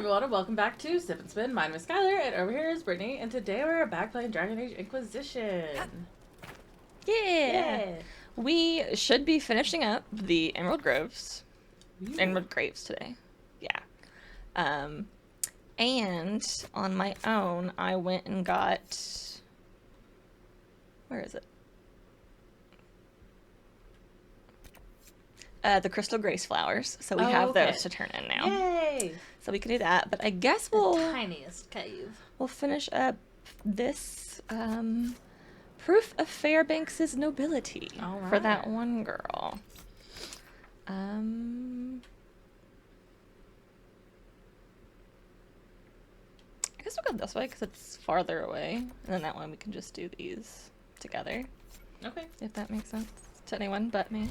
everyone, and welcome back to Sip and Spin. My name is Skylar, and over here is Brittany, and today we're back playing Dragon Age Inquisition. Yeah. We should be finishing up the Emerald Graves today. Yeah. And on my own, I went and got... Where is it? The Crystal Grace Flowers. So we have those to turn in now. Yay! So we can do that, but I guess we'll... The tiniest cave. We'll finish up this, proof of Fairbanks' nobility for that one girl. I guess we'll go this way because it's farther away, and then that one we can just do these together. Okay. If that makes sense to anyone but me.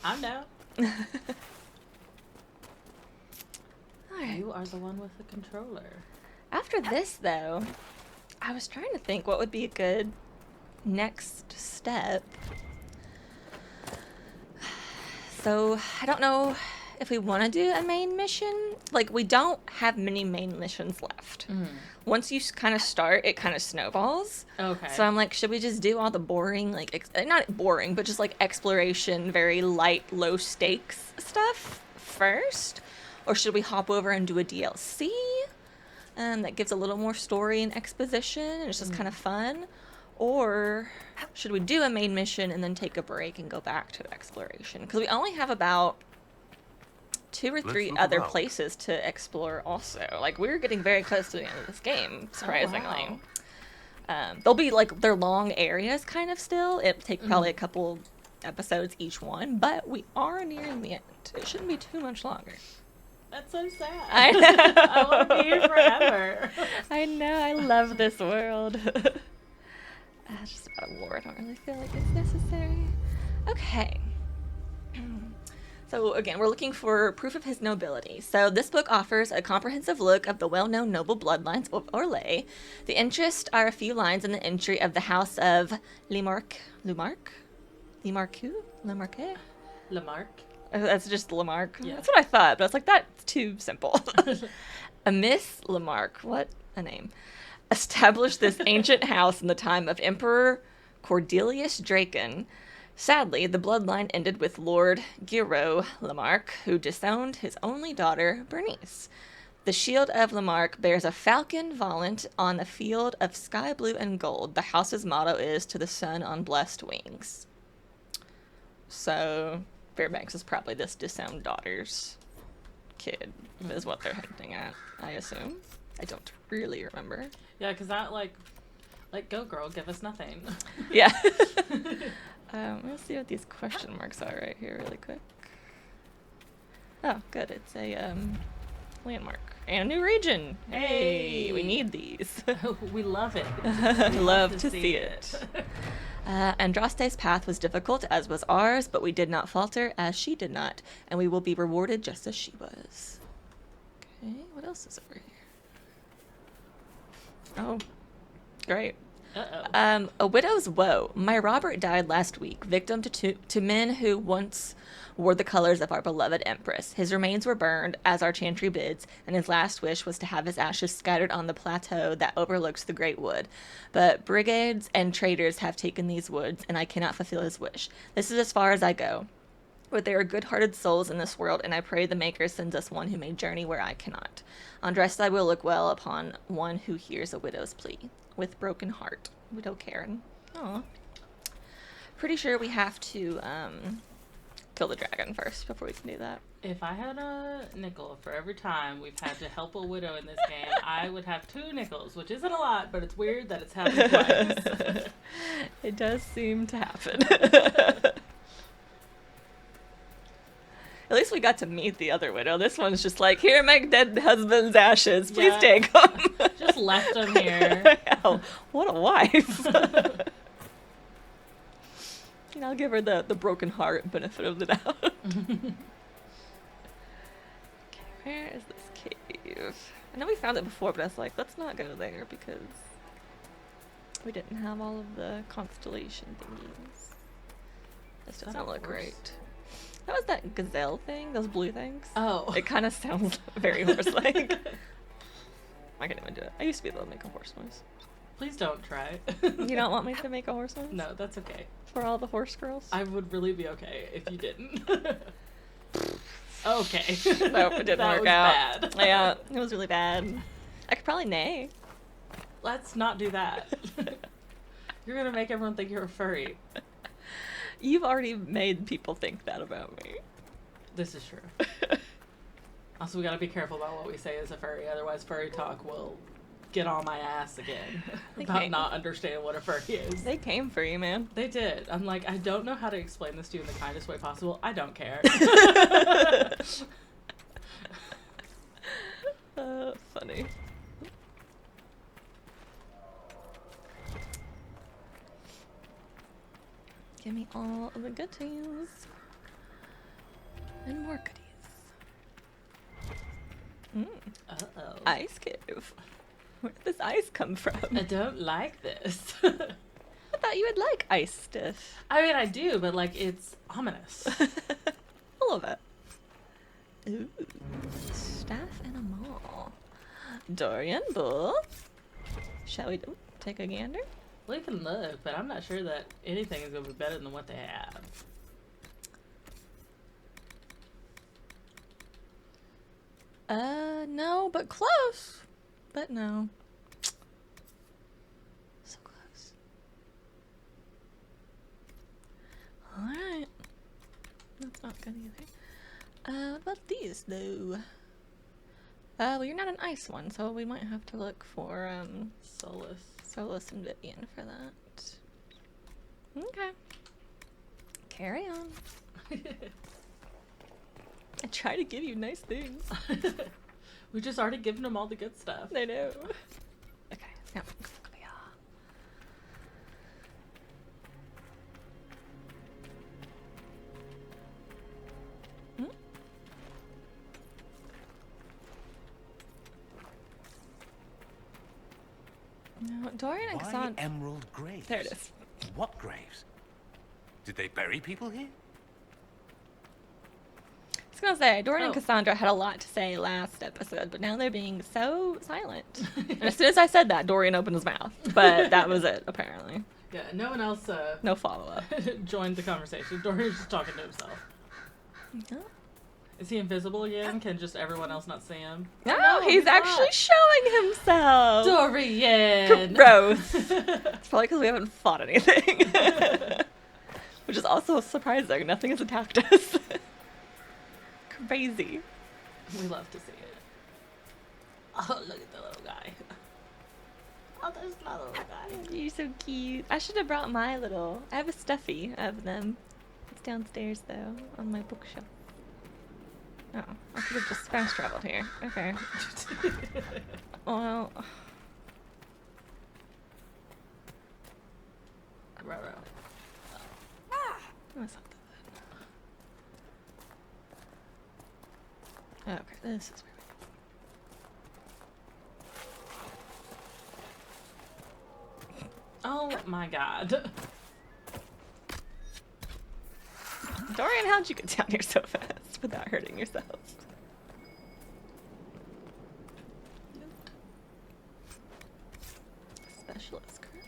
I'm down. Alright. You are the one with the controller. After this, though, I was trying to think what would be a good next step. So, I don't know if we want to do a main mission. Like, we don't have many main missions left. Once you kind of start, it kind of snowballs. Okay. So I'm like, should we just do all the boring, like, not boring, but just like exploration, very light, low stakes stuff first? Or should we hop over and do a DLC? That gives a little more story and exposition, and it's just kind of fun. Or should we do a main mission and then take a break and go back to exploration? Because we only have about 2 or 3 other places to explore also. Like, we're getting very close to the end of this game, surprisingly. Oh, wow. They'll be, like, they're long areas kind of still. It'll take probably a couple episodes each one, but we are nearing the end. It shouldn't be too much longer. That's so sad. I know. I want to be here forever. I know. I love this world. Just about a war. I don't really feel like it's necessary. Okay. So again, we're looking for proof of his nobility. So this book offers a comprehensive look of the well-known noble bloodlines of Orlais. The interest are a few lines in the entry of the house of Lamarck. That's just Lamarck. Yeah. That's what I thought, but I was like, that's too simple. A Miss Lamarck, what a name, established this ancient house in the time of Emperor Cordelius Draken. Sadly, the bloodline ended with Lord Giraud Lamarck, who disowned his only daughter, Bernice. The shield of Lamarck bears a falcon volant on a field of sky blue and gold. The house's motto is, "To the sun on blessed wings." So, Fairbanks is probably this disowned daughter's kid, is what they're hinting at, I assume. I don't really remember. Yeah, because that, like, go girl, give us nothing. Yeah. Let's see what these question marks are right here really quick. Oh, good. It's a landmark. And a new region. Hey, we need these. We love it. Love to see it. Andraste's path was difficult, as was ours, but we did not falter, as she did not, and we will be rewarded just as she was. Okay, what else is over here? Oh, great. Uh-oh. A widow's woe. My Robert died last week, victim to men who once wore the colors of our beloved Empress. His remains were burned, as our chantry bids, and his last wish was to have his ashes scattered on the plateau that overlooks the Great Wood. But brigades and traitors have taken these woods, and I cannot fulfill his wish. This is as far as I go. But there are good-hearted souls in this world, and I pray the Maker sends us one who may journey where I cannot. Andresta will look well upon one who hears a widow's plea. With broken heart. Widow Karen. Aw. Pretty sure we have to kill the dragon first before we can do that. If I had a nickel for every time we've had to help a widow in this game, I would have 2 nickels, which isn't a lot, but it's weird that it's happened twice. It does seem to happen. At least we got to meet the other widow. This one's just like, here are my dead husband's ashes. Please take them. Just left them here. Oh, what a wife. I'll give her the broken heart benefit of the doubt. Okay, where is this cave? I know we found it before, but I was like, let's not go there because we didn't have all of the constellation thingies. This doesn't look right. That was that gazelle thing, those blue things. Oh. It kind of sounds very horse-like. I can't even do it. I used to be able to make a horse noise. Please don't try. You don't want me to make a horse noise? No, that's okay. For all the horse girls? I would really be okay if you didn't. Okay. Nope, it didn't That work was out. bad. Yeah, it was really bad. I could probably neigh. Let's not do that. You're gonna make everyone think you're a furry. You've already made people think that about me. This is true. Also, we gotta be careful about what we say as a furry, otherwise furry talk will get on my ass again about Okay. not understanding what a furry is. They came for you, man. They did. I'm like, I don't know how to explain this to you in the kindest way possible. I don't care. Funny. Give me all of the goodies. And more goodies. Uh-oh. Ice cave. Where did this ice come from? I don't like this. I thought you would like ice stuff. I mean, I do, but, like, it's ominous. I love it. Ooh. Staff and a mall. Dorian Bull. Shall we take a gander? We can look, but I'm not sure that anything is going to be better than what they have. No, but close. But no. So close. Alright. That's not good either. What about these, though? Well, you're not an ice one, so we might have to look for, Solus and Vivian for that. Okay. Carry on. I try to give you nice things. We just already given them all the good stuff. I know. Okay, now. No, Dorian and Why Cassandra. emerald graves? There it is. What graves? Did they bury people here? I was gonna say, Dorian and Oh. Cassandra had a lot to say last episode, but now they're being so silent. And as soon as I said that, Dorian opened his mouth. But that was it, apparently. Yeah, no one else No follow-up. joined the conversation. Dorian's just talking to himself. Is he invisible again? Can just everyone else not see him? No, he's actually not. showing himself. Dorian! Gross. It's probably because we haven't fought anything. Which is also surprising. Nothing has attacked us. Crazy. We love to see it. Oh, look at the little guy. Oh, there's my little guy. You're so cute. I should have brought my little... I have a stuffy of them. It's downstairs, though, on my bookshelf. Oh, I could have just fast traveled here. Okay. Well... Ruh-roh. That's not that. Okay, this is where Oh my god. Dorian, how'd you get down here so fast without hurting yourself? Specialist crest.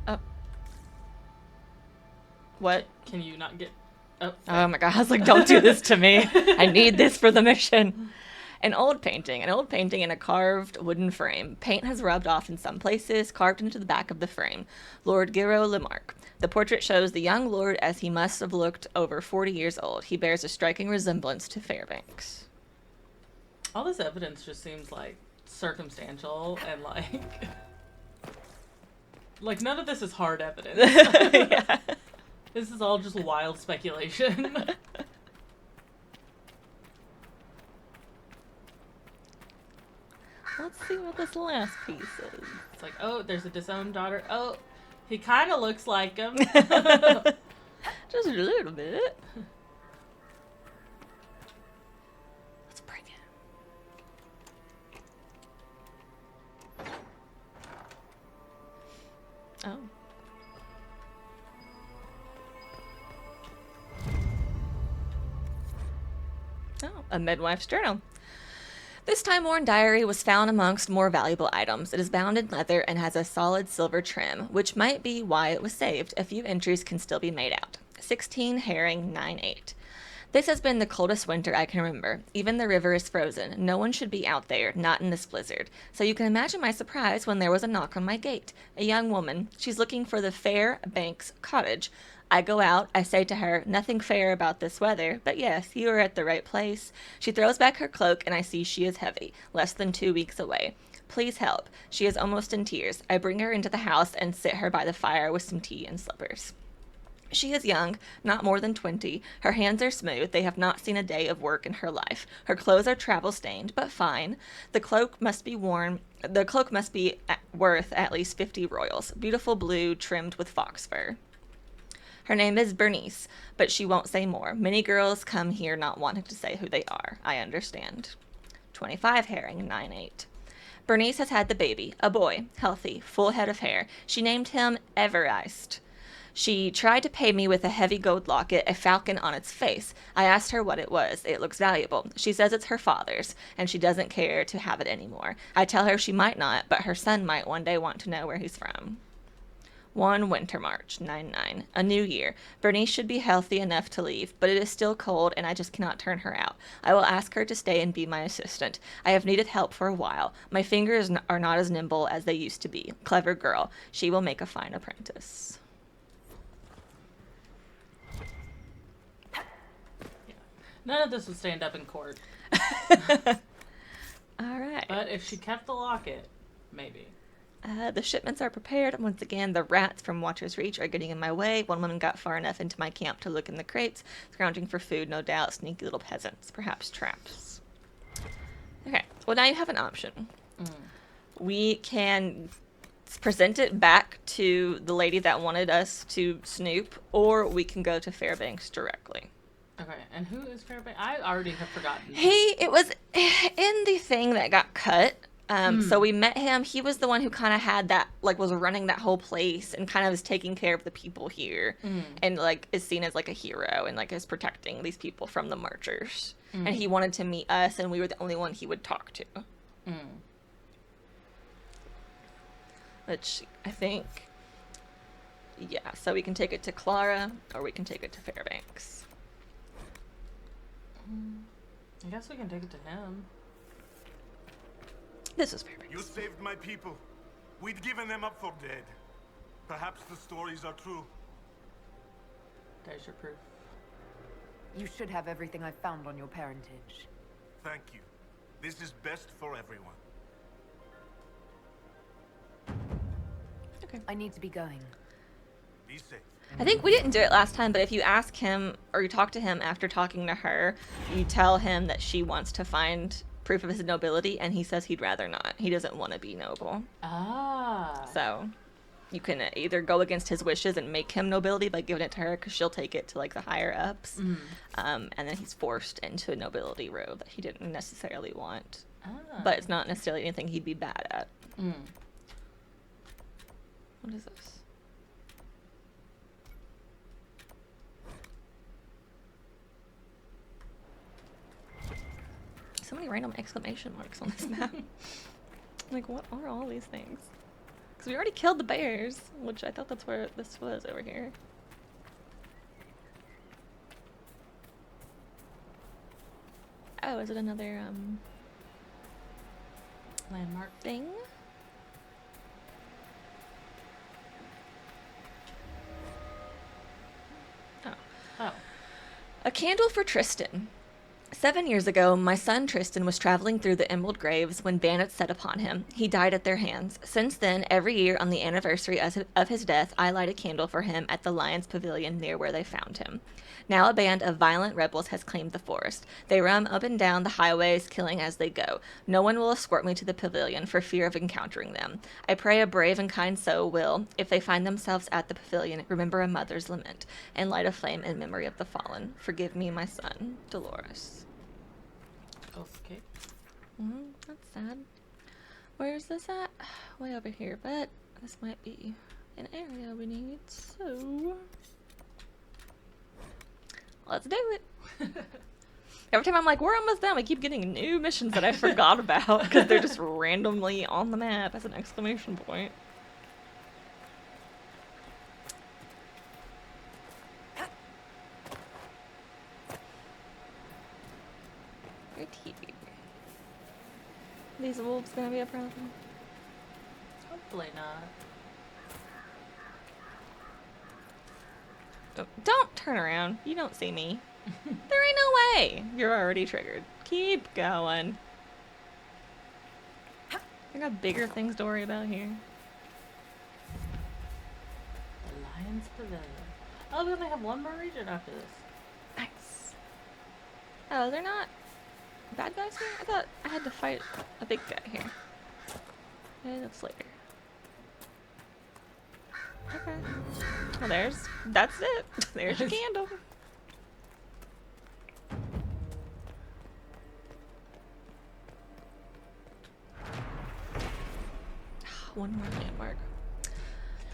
Oh. What? Can you not get... Oh, Oh my god, I was like, don't do this to me. I need this for the mission. An old painting in a carved wooden frame. Paint has rubbed off in some places, carved into the back of the frame. Lord Giro Lemarque. The portrait shows the young lord as he must have looked over 40 years old. He bears a striking resemblance to Fairbanks. all this evidence just seems like circumstantial and like none of this is hard evidence. Yeah. This is all just wild speculation. Let's see what this last piece is. It's like, oh, there's a disowned daughter. Oh, he kind of looks like him. Just a little bit. Let's break it. A midwife's journal. This time-worn diary was found amongst more valuable items. It is bound in leather and has a solid silver trim, which might be why it was saved. A few entries can still be made out. 16 herring 9-8. This has been the coldest winter I can remember. Even the river is frozen. No one should be out there, not in this blizzard. So you can imagine my surprise when there was a knock on my gate. A young woman. She's looking for the Fair Banks cottage. I go out. I say to her, nothing fair about this weather, but yes, you are at the right place. She throws back her cloak, and I see she is heavy, less than 2 weeks away. Please help. She is almost in tears. I bring her into the house and sit her by the fire with some tea and slippers. She is young, not more than 20. Her hands are smooth. They have not seen a day of work in her life. Her clothes are travel-stained, but fine. The cloak must be worth at least 50 royals. Beautiful blue, trimmed with fox fur. Her name is Bernice, but she won't say more. Many girls come here not wanting to say who they are. I understand. 25 herring, 9-8. Bernice has had the baby, a boy, healthy, full head of hair. She named him Everest. She tried to pay me with a heavy gold locket, a falcon on its face. I asked her what it was. It looks valuable. She says it's her father's, and she doesn't care to have it anymore. I tell her she might not, but her son might one day want to know where he's from. 1 Winter March, 9-9. A new year. Bernice should be healthy enough to leave, but it is still cold, and I just cannot turn her out. I will ask her to stay and be my assistant. I have needed help for a while. My fingers are not as nimble as they used to be. Clever girl. She will make a fine apprentice. None of this would stand up in court. All right. But if she kept the locket, maybe. The shipments are prepared. Once again, the rats from Watcher's Reach are getting in my way. One woman got far enough into my camp to look in the crates, scrounging for food, no doubt. Sneaky little peasants, perhaps traps. Okay, well now you have an option. We can present it back to the lady that wanted us to snoop, or we can go to Fairbanks directly. Okay, and who is Fairbanks? I already have forgotten. It was in the thing that got cut. So we met him. He was the one who kind of had that, like, was running that whole place and kind of is taking care of the people here and, like, is seen as, like, a hero and, like, is protecting these people from the marchers. And he wanted to meet us, and we were the only one he would talk to. Which I think, yeah, so we can take it to Clara or we can take it to Fairbanks. I guess we can take it to him. This is Fairbanks. You saved my people. We'd given them up for dead. Perhaps the stories are true. There's your proof. You should have everything I found on your parentage. Thank you. This is best for everyone. Okay. I need to be going. Be safe. I think we didn't do it last time, but if you ask him or you talk to him after talking to her, you tell him that she wants to find proof of his nobility, and he says he'd rather not. He doesn't want to be noble. Ah. So you can either go against his wishes and make him nobility by giving it to her, because she'll take it to, like, the higher ups. And then he's forced into a nobility robe that he didn't necessarily want. But it's not necessarily anything he'd be bad at. What is this? So many random exclamation marks on this map. Like, what are all these things? Because we already killed the bears, which I thought that's where this was over here. Oh, is it another, Landmark. thing? Oh. A candle for Tristan. 7 years ago, my son Tristan was traveling through the Emerald Graves when bandits set upon him. He died at their hands. Since then, every year on the anniversary of his death, I light a candle for him at the Lion's Pavilion near where they found him. Now a band of violent rebels has claimed the forest. They roam up and down the highways, killing as they go. No one will escort me to the pavilion for fear of encountering them. I pray a brave and kind soul will, if they find themselves at the pavilion, remember a mother's lament, and light a flame in memory of the fallen. Forgive me, my son, Dolores. Okay. That's sad. Where's this at? Way over here, but this might be an area we need, so let's do it. Every time I'm like, we're almost done, we keep getting new missions that I forgot about because they're just randomly on the map as an exclamation point. Pretty. These wolves gonna be a problem? Hopefully not. Don't turn around. You don't see me. There ain't no way. You're already triggered. Keep going. I got bigger things to worry about here. The Lion's Pavilion. Oh, we only have one more region after this. Nice. Oh, they're not bad guys here? I thought I had to fight a big guy here. Okay, that's later. Okay. Well, that's it. There's your candle. One more landmark.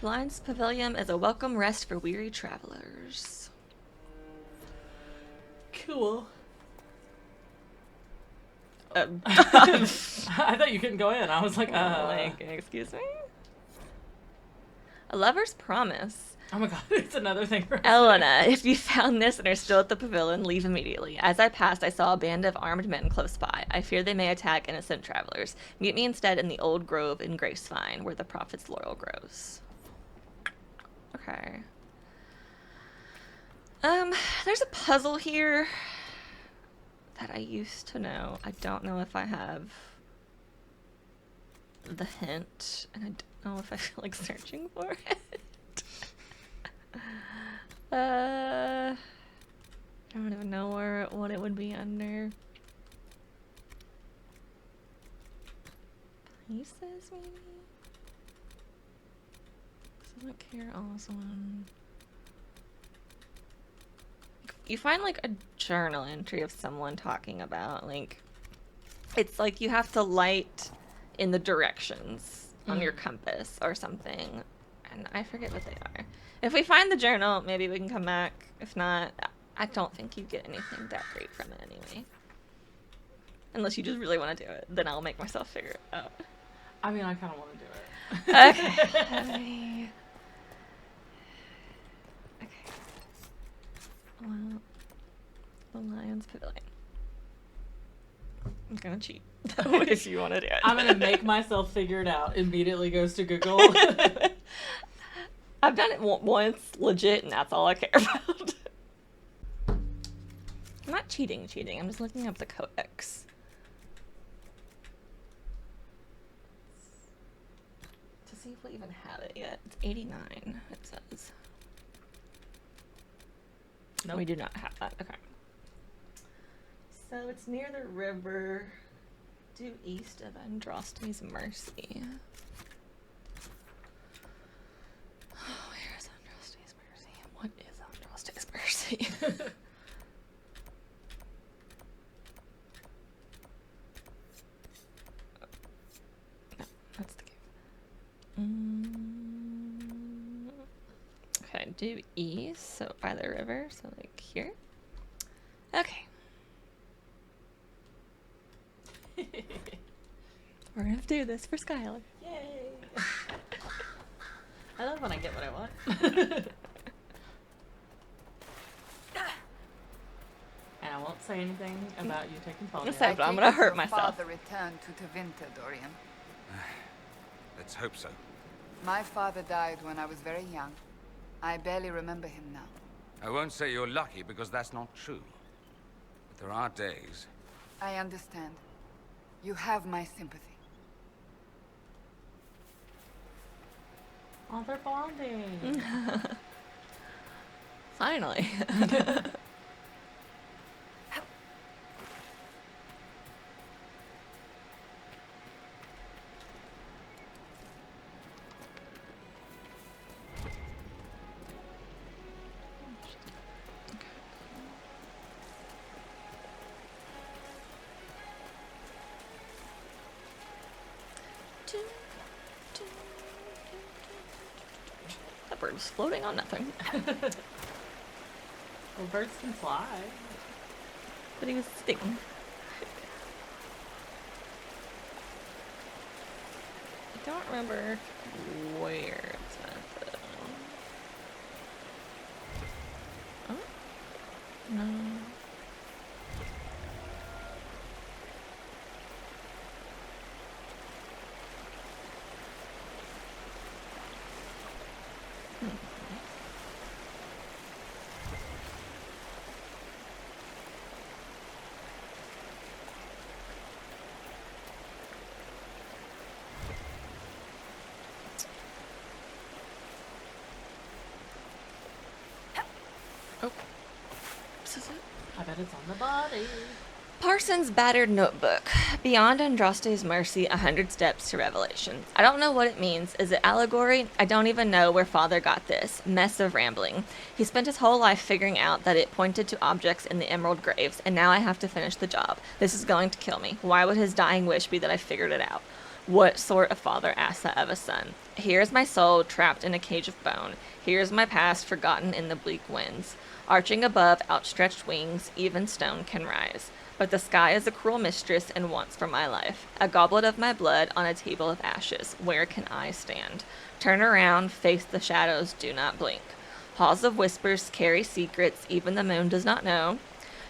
The Lion's Pavilion is a welcome rest for weary travelers. Cool. I I thought you couldn't go in. I was like, excuse me? A lover's promise. Oh my god, it's another thing for Elena, if you found this and are still at the pavilion, leave immediately. As I passed, I saw a band of armed men close by. I fear they may attack innocent travelers. Meet me instead in the old grove in Gracevine, where the prophet's laurel grows. Okay. There's a puzzle here that I used to know. I don't know if I have the hint, and I don't know if I feel like searching for it. I don't even know what it would be under. Places, maybe? Doesn't care Oswin. You find like a journal entry of someone talking about like it's like you have to light in the directions on your compass or something, and I forget what they are. If we find the journal, maybe we can come back. If not, I don't think you get anything that great from it anyway. Unless you just really want to do it, then I'll make myself figure it out. I mean, I kind of want to do it. Okay. Okay. Well, the Lion's Pavilion. I'm gonna cheat if you want to do it. I'm gonna make myself figure it out. Immediately goes to Google. I've done it once, legit, and that's all I care about. I'm not cheating. I'm just looking up the codex. To see if we even have it yet. It's 89, it says. Nope. We do not have that. Okay. So it's near the river, due east of Andraste's Mercy. Oh, where's Andraste's Mercy? What is Andraste's Mercy? No, that's the cave. Okay, due east, so by the river, so like here. Okay. We're gonna have to do this for Skylar. Yay! I love when I get what I want. And I won't say anything about you taking photos. Except I'm gonna hurt myself. Father returned to Tevinter, Dorian. Let's hope so. My father died when I was very young. I barely remember him now. I won't say you're lucky because that's not true. But there are days. I understand. You have my sympathy. Oh, they're bonding. Finally. That bird was floating on nothing. Well, birds can fly. But he was sitting. I don't remember where it's at though. Oh? No. Oh. This is it. I bet it's on the body. Parsons' battered notebook. Beyond Andraste's mercy, 100 steps to revelation. I don't know what it means. Is it allegory? I don't even know where Father got this. Mess of rambling. He spent his whole life figuring out that it pointed to objects in the emerald graves, and now I have to finish the job. This is going to kill me. Why would his dying wish be that I figured it out? What sort of father asks that of a son? Here's my soul trapped in a cage of bone. Here's my past forgotten in the bleak winds. Arching above outstretched wings, even stone can rise. But the sky is a cruel mistress and wants for my life. A goblet of my blood on a table of ashes. Where can I stand? Turn around, face the shadows, do not blink. Halls of whispers carry secrets even the moon does not know.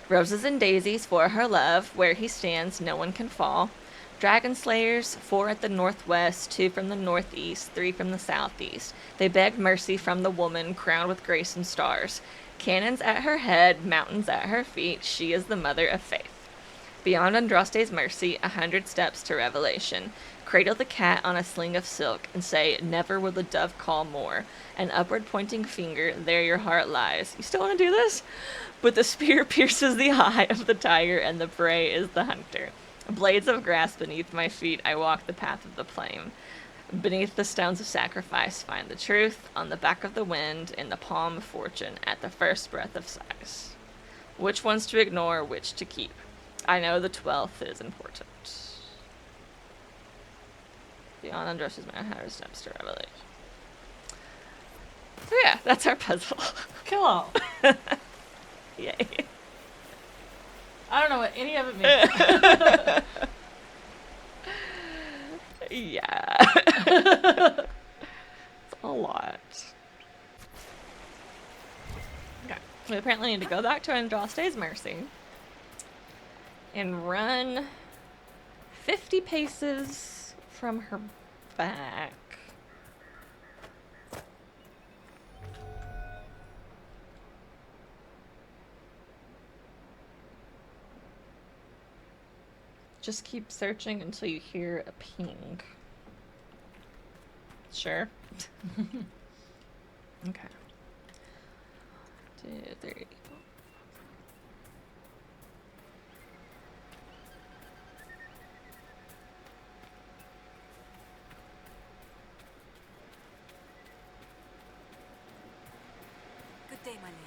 Roses and daisies for her love. Where he stands, no one can fall. Dragon slayers, 4 at the northwest, 2 from the northeast, 3 from the southeast. They begged mercy from the woman crowned with grace and stars. Cannons at her head, mountains at her feet, she is the mother of faith. Beyond Andraste's mercy, 100 steps to revelation. Cradle the cat on a sling of silk and say, never will the dove call more. An upward pointing finger, there your heart lies. You still want to do this? But the spear pierces the eye of the tiger and the prey is the hunter. Blades of grass beneath my feet, I walk the path of the flame. Beneath the stones of sacrifice, find the truth. On the back of the wind, in the palm of fortune, at the first breath of sighs. Which ones to ignore, which to keep? I know the 12th is important. Beyond Andraste's man, 100 steps to revelation. So yeah, that's our puzzle. Cool. Yay. I don't know what any of it means. Yeah. It's a lot. Okay. We apparently need to go back to Andraste's mercy and run 50 paces from her back. Just keep searching until you hear a ping. Sure. Okay. 2, 3. Good day, my lady.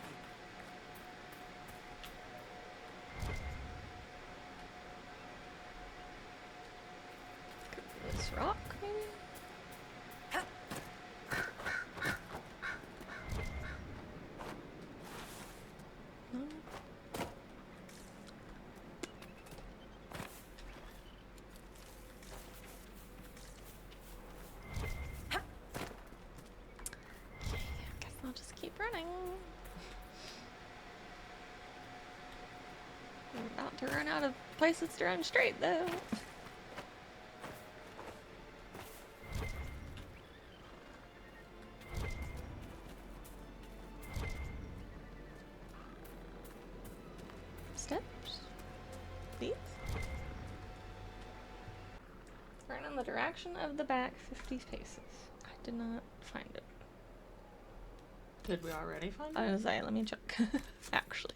This rock, maybe? No? Guess I'll just keep running. I'm about to run out of places to run straight, though. Steps? These? Run in the direction of the back 50 paces. I did not find it. Did we already find I it? was like, let me check. Actually.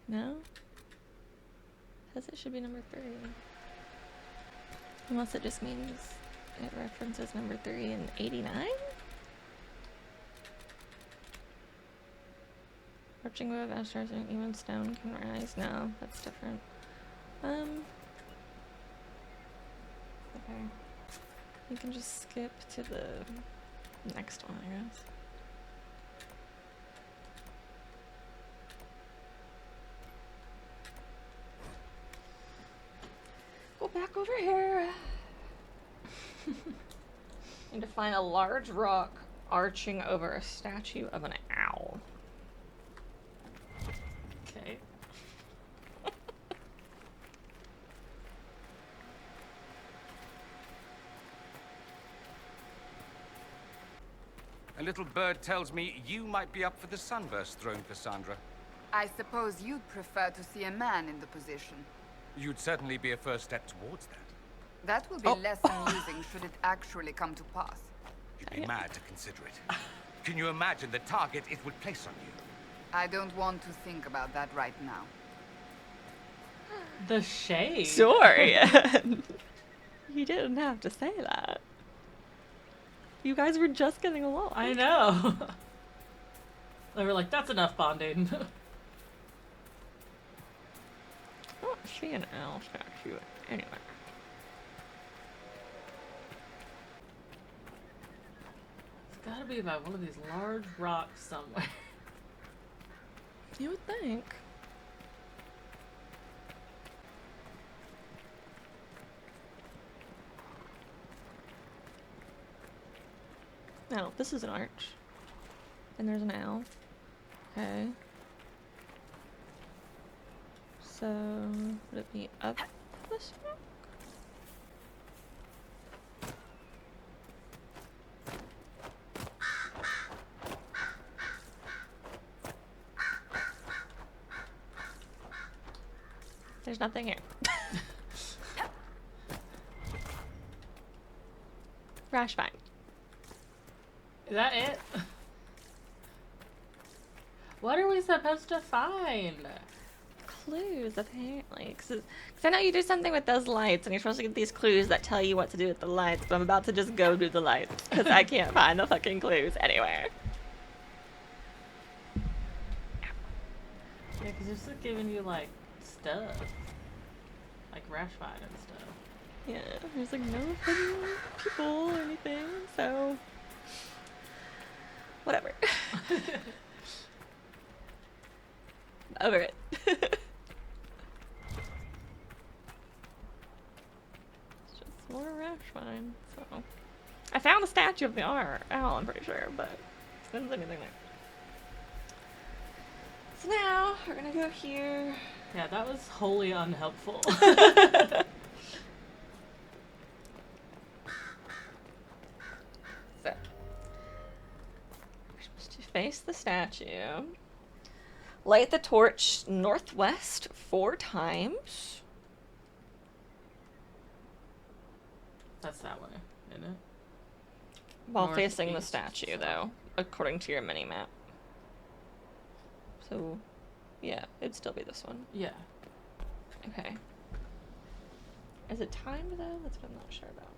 No? Says it should be number 3. Unless it just means it references number 3 in 89? Marching wave of stars and even stone can rise. No, that's different. Okay. You can just skip to the next one, I guess. over here. Need to find a large rock arching over a statue of an owl. Okay. A little bird tells me you might be up for the Sunburst throne, Cassandra. I suppose you'd prefer to see a man in the position. You'd certainly be a first step towards that. That will be less amusing should it actually come to pass. You'd be mad to consider it. Can you imagine the target it would place on you? I don't want to think about that right now. The shade. Sure, You didn't have to say that. You guys were just getting along. I know. They were like, that's enough bonding. I don't see an owl statue anywhere. It's gotta be by one of these large rocks somewhere. You would think. No, this is an arch. And there's an owl. Okay. So, would it be up this rock? There's nothing here. Rash vine. Is that it? What are we supposed to find? Clues, apparently. Because I know you do something with those lights, and you're supposed to get these clues that tell you what to do with the lights, but I'm about to just go do the lights, because I can't find the fucking clues anywhere. Yeah, because it's just giving you, like, stuff. Like rash vine and stuff. Yeah, there's like no hidden people or anything, so... Whatever. Over it. It's just more rash vine, so... I found the statue of the owl, I'm pretty sure, but there's anything there. So now, we're gonna go here. Yeah, that was wholly unhelpful. So, we're supposed to face the statue. Light the torch northwest 4 times. That's that way, isn't it? While facing the Northeast, statue, so- though, according to your mini-map. So, yeah, it'd still be this one. Yeah. Okay. Is it timed, though? That's what I'm not sure about.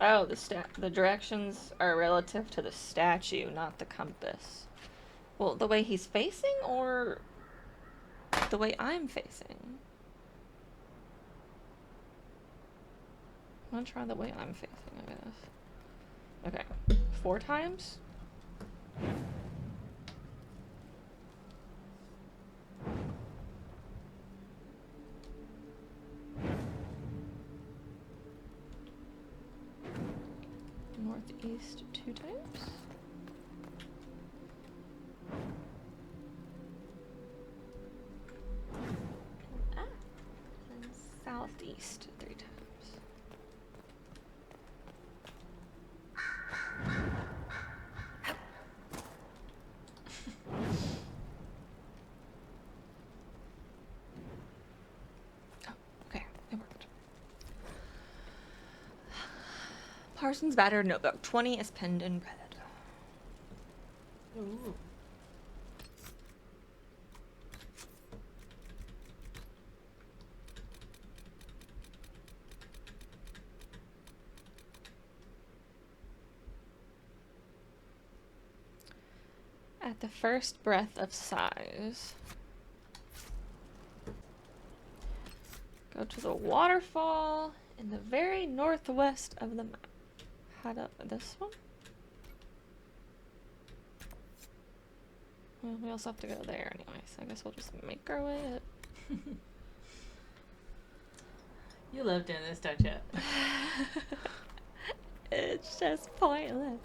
Oh, the directions are relative to the statue, not the compass. Well, the way he's facing, or the way I'm facing? I'm gonna try the way I'm facing, I guess. Okay, 4 times? Northeast 2 times? And southeast 3 times. Okay, it worked. Parsons battered notebook. 20 is pinned in red. Ooh. At the first breath of sighs. Go to the waterfall in the very northwest of the map. Head up this one? Well, we also have to go there anyway, so I guess we'll just make our way up. You love doing this, don't you? It's just pointless.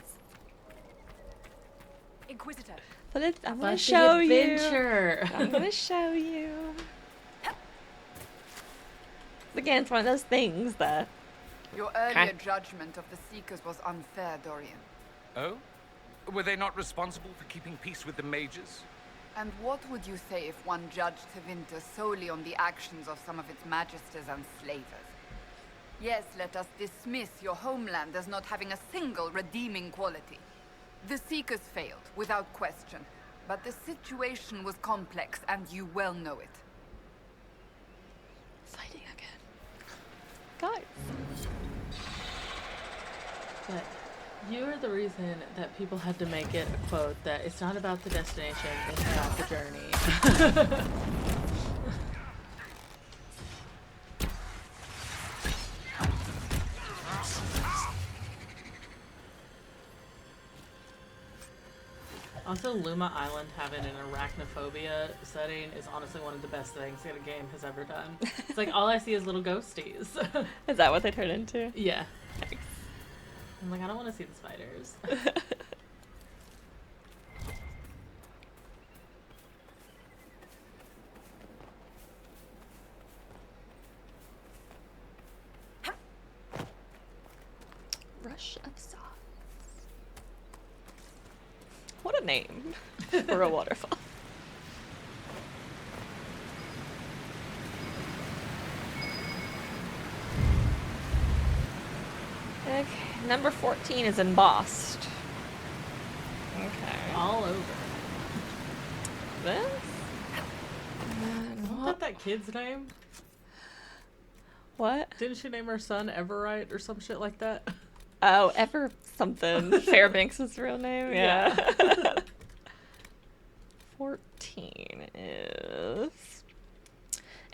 Inquisitor. But I'm But gonna the show you. adventure. I'm gonna show you. Again, it's one of those things that. Your earlier judgment of the Seekers was unfair, Dorian. Oh? Were they not responsible for keeping peace with the mages? And what would you say if one judged Tevinter solely on the actions of some of its magisters and slavers? Yes, let us dismiss your homeland as not having a single redeeming quality. The Seekers failed, without question. But the situation was complex, and you well know it. Fighting again. Guys. But you're the reason that people had to make it a quote that it's not about the destination, it's about the journey. Also, Luma Island having an arachnophobia setting is honestly one of the best things that a game has ever done. It's like all I see is little ghosties. Is that what they turn into? Yeah. Nice. I'm like, I don't want to see the spiders. Rush of Sauce. What a name for a waterfall. Okay, number 14 is embossed. Okay. All over. This? Wasn't that kid's name? What? Didn't she name her son Everright or some shit like that? Oh, Ever something. Fairbanks is the real name? Yeah. 14 is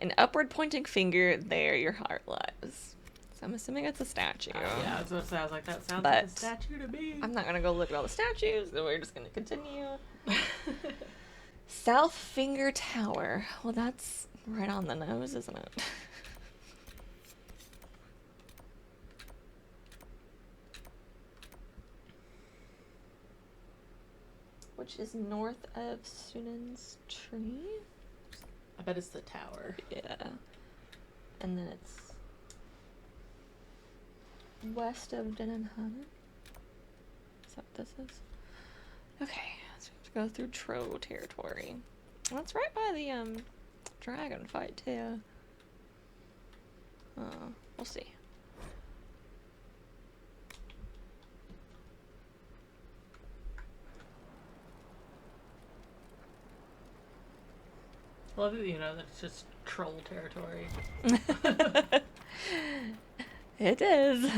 an upward pointing finger, there your heart lies. So I'm assuming it's a statue. Yeah, I was gonna say, I was like, that sounds But like a statue to me. I'm not gonna go look at all the statues, and we're just gonna continue. South Finger Tower. Well, that's right on the nose, isn't it? Which is north of Sunan's tree. I bet it's the tower. Yeah. And then it's west of Denenhana. Is that what this is? Okay, so we have to go through Tro territory. Well, that's right by the dragon fight too. We'll see. I love that you know that it's just troll territory. It is.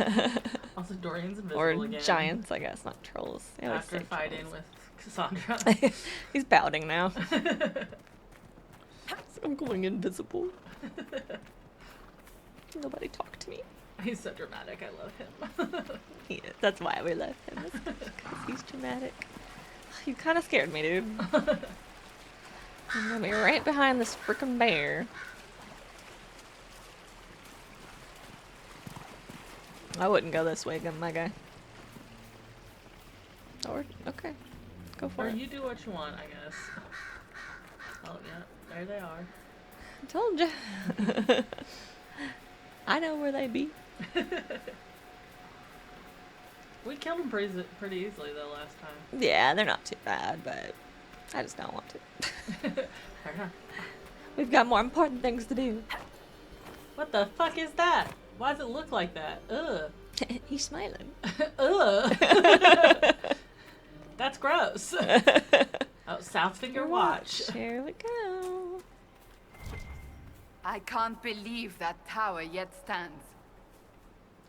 Also, Dorian's invisible Or again. giants, I guess, not trolls. They always After say fighting trolls. with Cassandra. He's pouting now. I'm going invisible. Nobody talk to me. He's so dramatic. I love him. He is. That's why we love him. Because he's dramatic. You kind of scared me, dude. I'm gonna be right behind this freaking bear. I wouldn't go this way, my guy. Or okay, go for Or it. you do what you want, I guess. Oh yeah, there they are. I told ya. I know where they be. We killed them pretty easily though last time. Yeah, they're not too bad, but I just don't want to. Fair enough. We've got more important things to do. What the fuck is that? Why does it look like that? Ugh. He's smiling. Ugh. That's gross. Oh, South Finger Watch. Here we go. I can't believe that tower yet stands.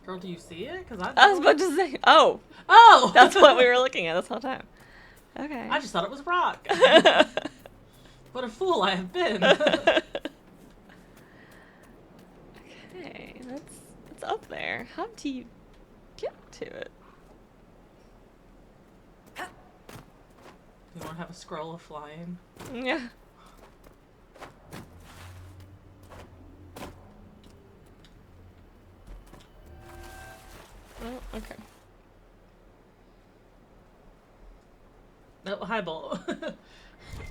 Girl, do you see it? Cause I was about to say, oh, Oh! that's what we were looking at this whole time. Okay. I just thought it was rock. What a fool I have been. Okay, that's up there. How do you get to it? You want to have a scroll of flying? Yeah. Oh, okay. Oh, hi, Bull.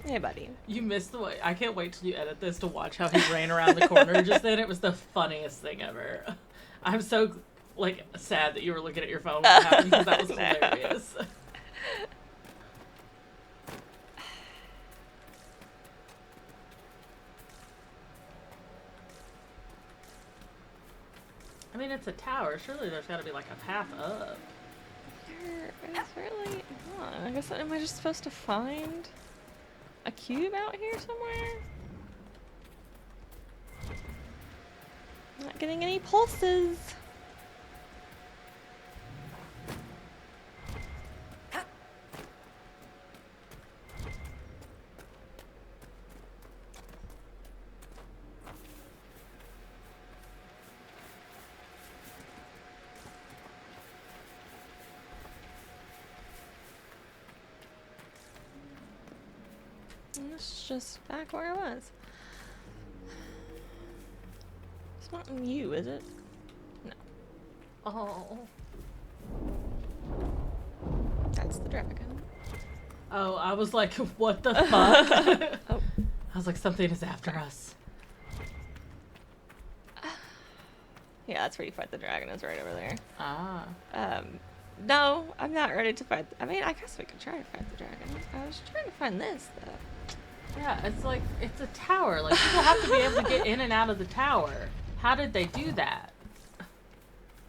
Hey, buddy. You missed the way. I can't wait till you edit this to watch how he ran around the corner just then. It was the funniest thing ever. I'm so, like, sad that you were looking at your phone when it happened because that was hilarious. I mean, it's a tower. Surely there's got to be, like, a path up. There is really... Huh, I guess, am I just supposed to find a cube out here somewhere? Not getting any pulses. And it's just back where I was. It's not you, is it? No. Oh. That's the dragon. Oh, I was like, what the fuck? Oh. I was like, something is after us. Yeah, that's where you fight the dragon, is right over there. Ah. No, I'm not ready to fight. I mean, I guess we could try to fight the dragon. I was trying to find this, though. Yeah, it's like, it's a tower. Like, people have to be able to get in and out of the tower. How did they do that?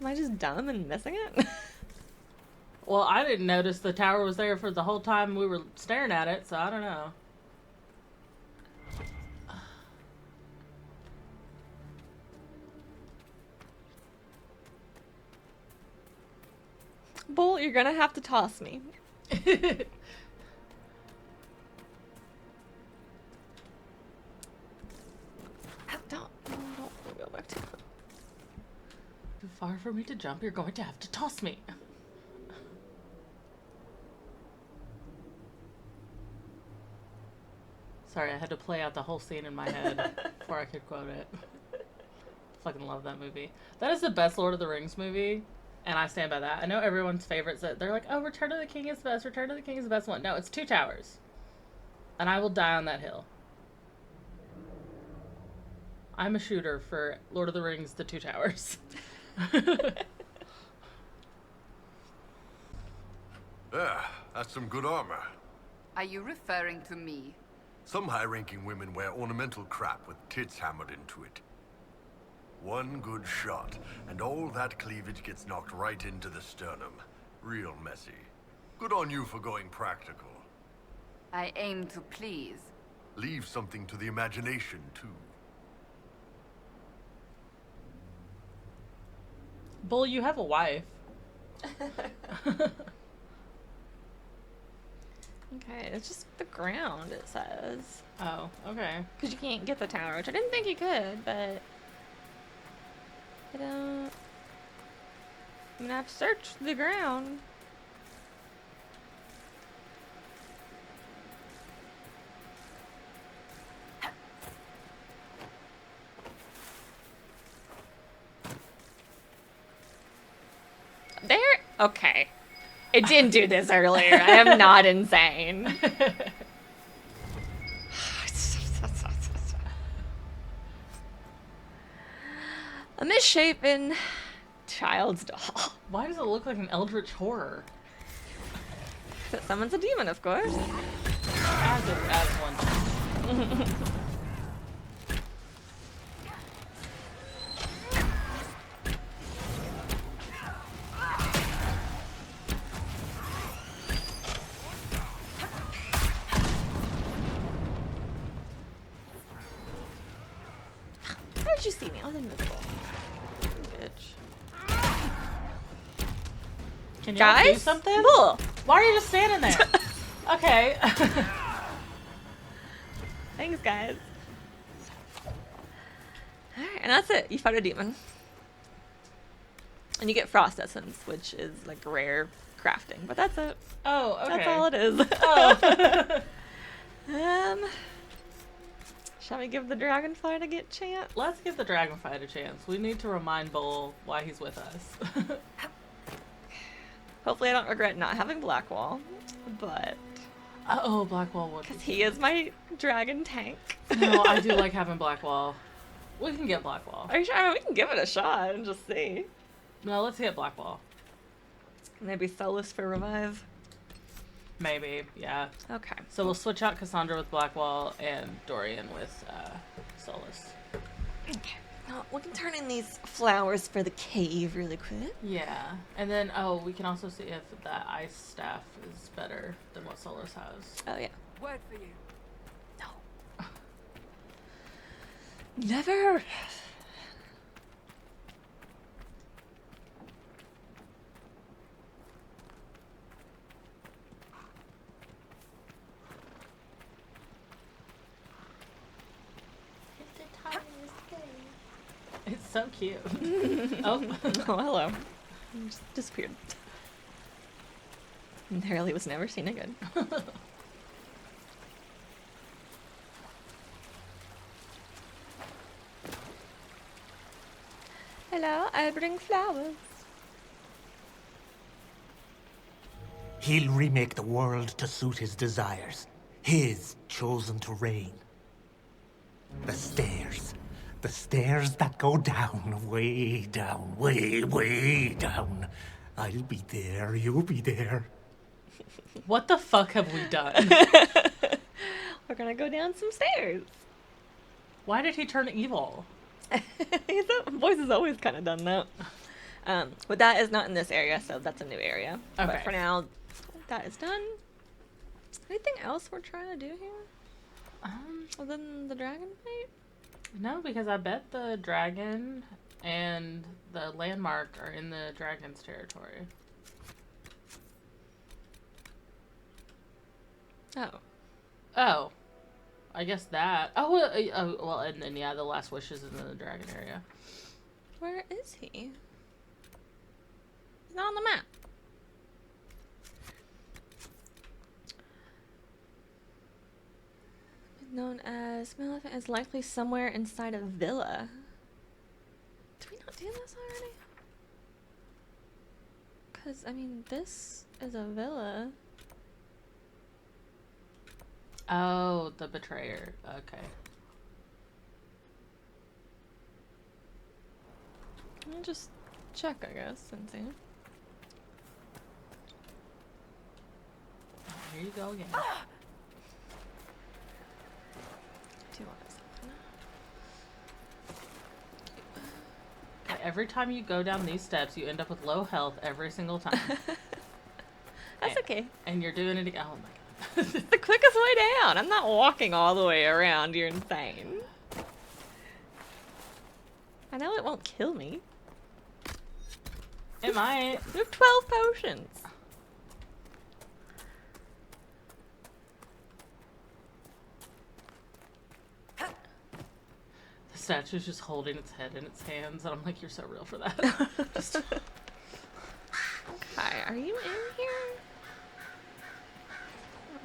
Am I just dumb and missing it? Well, I didn't notice the tower was there for the whole time we were staring at it, so I don't know. Bull, you're gonna have to toss me. Don't go back to it. Too far for me to jump, you're going to have to toss me. Sorry, I had to play out the whole scene in my head before I could quote it. Fucking love that movie. That is the best Lord of the Rings movie, and I stand by that. I know everyone's favorites. They're like, oh, Return of the King is the best. Return of the King is the best one. No, it's Two Towers. And I will die on that hill. I'm a shooter for Lord of the Rings, The Two Towers. That's some good armor. Are you referring to me? Some high-ranking women wear ornamental crap with tits hammered into it. One good shot, and all that cleavage gets knocked right into the sternum. Real messy. Good on you for going practical. I aim to please. Leave something to the imagination, too. Bull, you have a wife. Okay, it's just the ground, it says. Oh, okay. Because you can't get the tower, which I didn't think you could, but... I don't... I'm gonna have to search the ground. There? Okay. It didn't do this earlier. I am not insane. A misshapen child's doll. Why does it look like an eldritch horror? That summons a demon, of course. As one. How did you see me? I was invisible. Bitch. Can you Guys? do something? Bull. Why are you just standing there? Okay. Thanks, guys. Alright, and that's it. You fight a demon. And you get frost essence, which is like rare crafting, but that's it. Oh, okay. That's all it is. Oh. Shall we give the dragonfly a get chance? Let's give the dragonfly a chance. We need to remind Bull why he's with us. Hopefully I don't regret not having Blackwall, but... Oh, Blackwall would. Because he is my dragon tank. No, I do like having Blackwall. We can get Blackwall. Are you sure? I mean, we can give it a shot and just see. No, let's get Blackwall. Maybe Solus for revive. Maybe, yeah. Okay. So we'll switch out Cassandra with Blackwall and Dorian with Solus. Okay. Now, we can turn in these flowers for the cave really quick. Yeah. And then, we can also see if the ice staff is better than what Solus has. Oh, yeah. Word for you. No. Never. It's so cute. Oh. Oh, hello. Just disappeared. And Harley was never seen again. Hello, I bring flowers. He'll remake the world to suit his desires. His chosen terrain. The stairs. The stairs that go down, way down, way, way down. I'll be there, you'll be there. What the fuck have we done? We're gonna go down some stairs. Why did he turn evil? Voice has always kind of done that. But that is not in this area, so that's a new area. Okay. But for now, that is done. Anything else we're trying to do here? Other than the dragon fight? No, because I bet the dragon and the landmark are in the dragon's territory. Oh. Oh. I guess that. Well, and then, yeah, the last wish is in the dragon area. Where is he? He's not on the map. Known as Maleficent is likely somewhere inside a villa. Did we not do this already? Because, I mean, this is a villa. Oh, the betrayer. Okay. I'll just check, I guess, and see. Here you go again. Do you want this? Okay, every time you go down these steps, you end up with low health every single time. That's okay. And you're doing it again. Oh my god. It's the quickest way down. I'm not walking all the way around. You're insane. I know it won't kill me. It might. We have 12 potions. The statue's just holding its head in its hands, and I'm like, you're so real for that. Just... Okay, are you in here?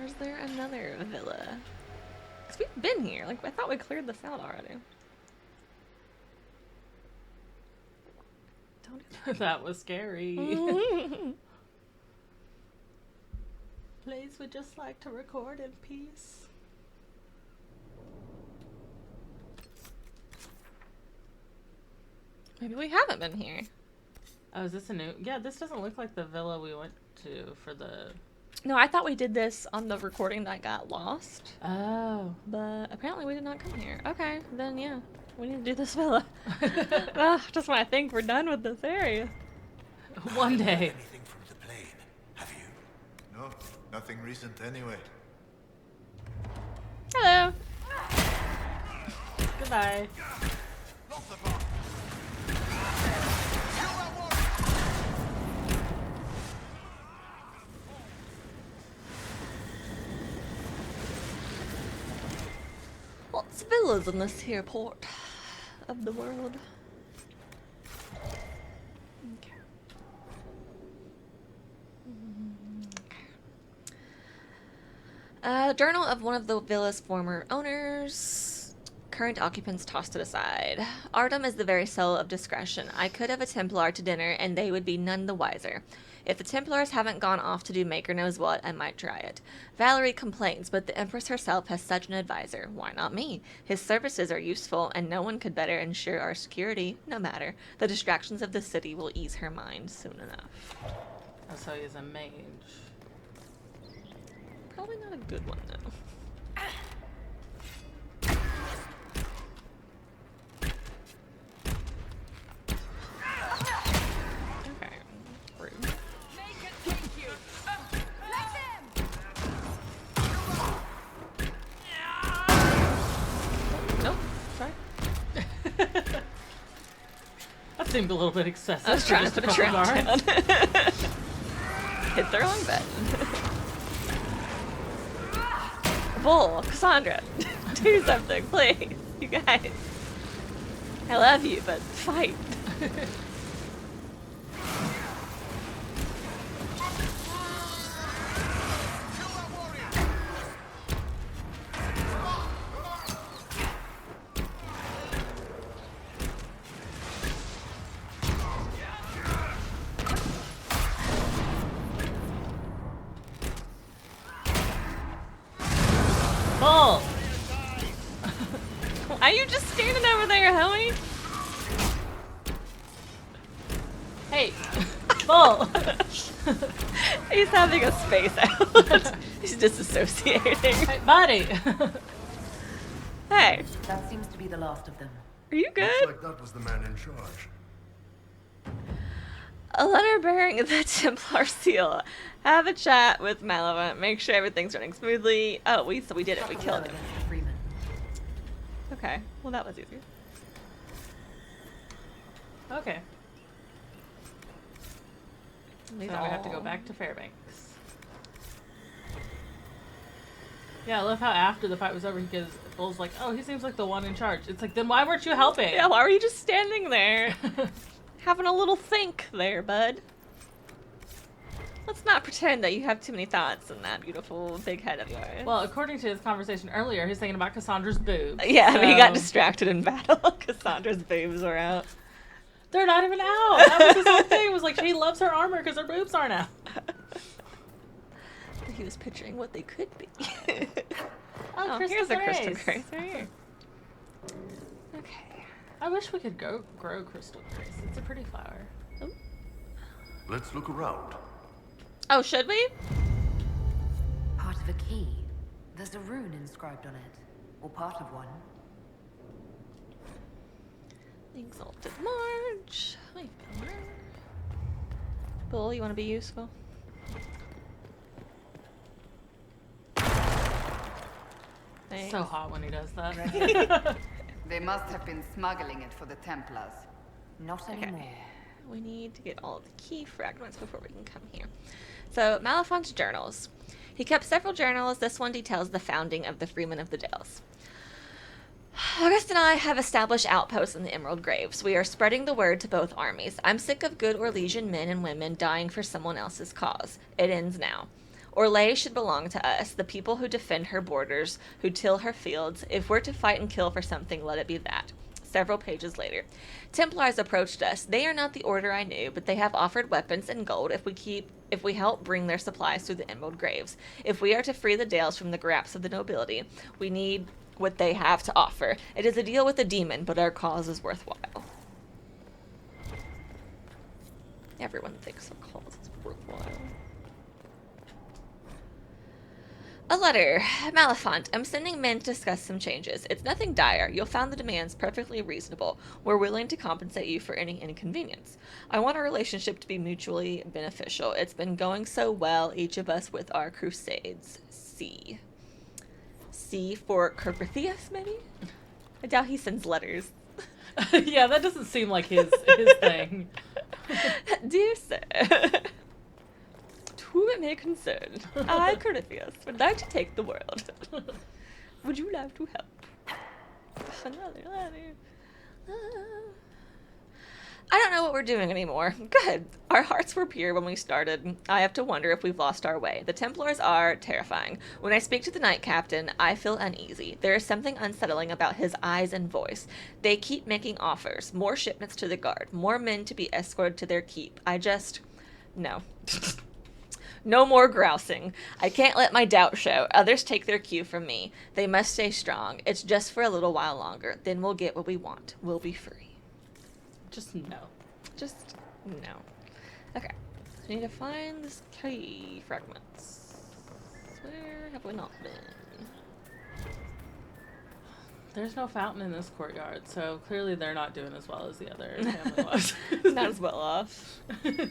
Or is there another villa? Because we've been here. Like, I thought we cleared this out already. Don't That was scary. Please, we'd just like to record in peace. Maybe we haven't been here. Oh, is this a new? Yeah, this doesn't look like the villa we went to for the... No, I thought we did this on the recording that got lost. Oh. But apparently we did not come here. Okay, then yeah. We need to do this villa. Just when I think we're done with this area. One day. Anything from the plane, have you? No, nothing recent anyway. Hello. Goodbye. Lots of villas in this here port of the world. Okay. Journal of one of the villa's former owners. Current occupants tossed it aside. Artem is the very soul of discretion. I could have a Templar to dinner, and they would be none the wiser. If the Templars haven't gone off to do maker knows what, I might try it. Valerie complains, but the Empress herself has such an advisor. Why not me? His services are useful, and no one could better ensure our security. No matter. The distractions of the city will ease her mind soon enough. Oh, so he's a mage. Probably not a good one, though. Okay. Rude. Nope. Sorry. That seemed a little bit excessive. I was trying to for put a just trap couple down. guards. Hit the wrong button. Bull, Cassandra, do something, please. You guys. I love you, but fight. Bull! Why are you just standing over there, homie? Hey! Bull! He's having a space out. He's disassociating. Hey, buddy! Hey, That seems to be the last of them. are you Looks good? like that was the man in charge. A letter bearing the Templar seal. Have a chat with Malevolent. Make sure everything's running smoothly. Oh, we did it. We killed him. Against the Freeman. Okay. Well, that was easy. Okay. So These now we have to go all- back to Fairbanks. Yeah, I love how after the fight was over, because Bull's like, oh, he seems like the one in charge. It's like, then why weren't you helping? Yeah, why were you just standing there? Having a little think there, bud. Let's not pretend that you have too many thoughts in that beautiful big head of yours. Well, according to his conversation earlier, he's thinking about Cassandra's boobs. yeah, he got so- distracted in battle. Cassandra's boobs were out. They're not even out. That was his whole thing. It was like, she loves her armor because her boobs aren't out. He was picturing what they could be. Oh, here's a crystal Grace. grace right here. Okay. I wish we could grow crystal grace. It's a pretty flower. Let's look around. Oh, should we? Part of a key. There's a rune inscribed on it. Or part of one. Exalted March. Hi, Bella. Bull, you want to be useful? Thanks. So hot when he does that. They must have been smuggling it for the Templars. Not anymore. We need to get all of the key fragments before we can come here. So, Malefont's journals. He kept several journals. This one details the founding of the Freemen of the Dales. August and I have established outposts in the Emerald Graves. We are spreading the word to both armies. I'm sick of good Orlesian men and women dying for someone else's cause. It ends now. Orlais should belong to us, the people who defend her borders, who till her fields. If we're to fight and kill for something, let it be that. Several pages later. Templars approached us. They are not the order I knew, but they have offered weapons and gold if we help bring their supplies through the Emerald Graves. If we are to free the Dales from the grasp of the nobility, we need what they have to offer. It is a deal with a demon, but our cause is worthwhile. Everyone thinks our cause is worthwhile. A letter. Malefont, I'm sending men to discuss some changes. It's nothing dire. You'll find the demands perfectly reasonable. We're willing to compensate you for any inconvenience. I want our relationship to be mutually beneficial. It's been going so well, each of us with our crusades. C. C for Kerpithius, maybe? I doubt he sends letters. Yeah, that doesn't seem like his thing. Dear sir, to whom it may concern, I, Kerpithius, would like to take the world. Would you like to help? Another letter. I don't know what we're doing anymore. Good. Our hearts were pure when we started. I have to wonder if we've lost our way. The Templars are terrifying. When I speak to the Knight Captain, I feel uneasy. There is something unsettling about his eyes and voice. They keep making offers. More shipments to the guard. More men to be escorted to their keep. No. No more grousing. I can't let my doubt show. Others take their cue from me. They must stay strong. It's just for a little while longer. Then we'll get what we want. We'll be free. Just no. Just no. Okay. So we need to find this key fragments. Where have we not been? There's no fountain in this courtyard, so clearly they're not doing as well as the other family was. Not as well off. There's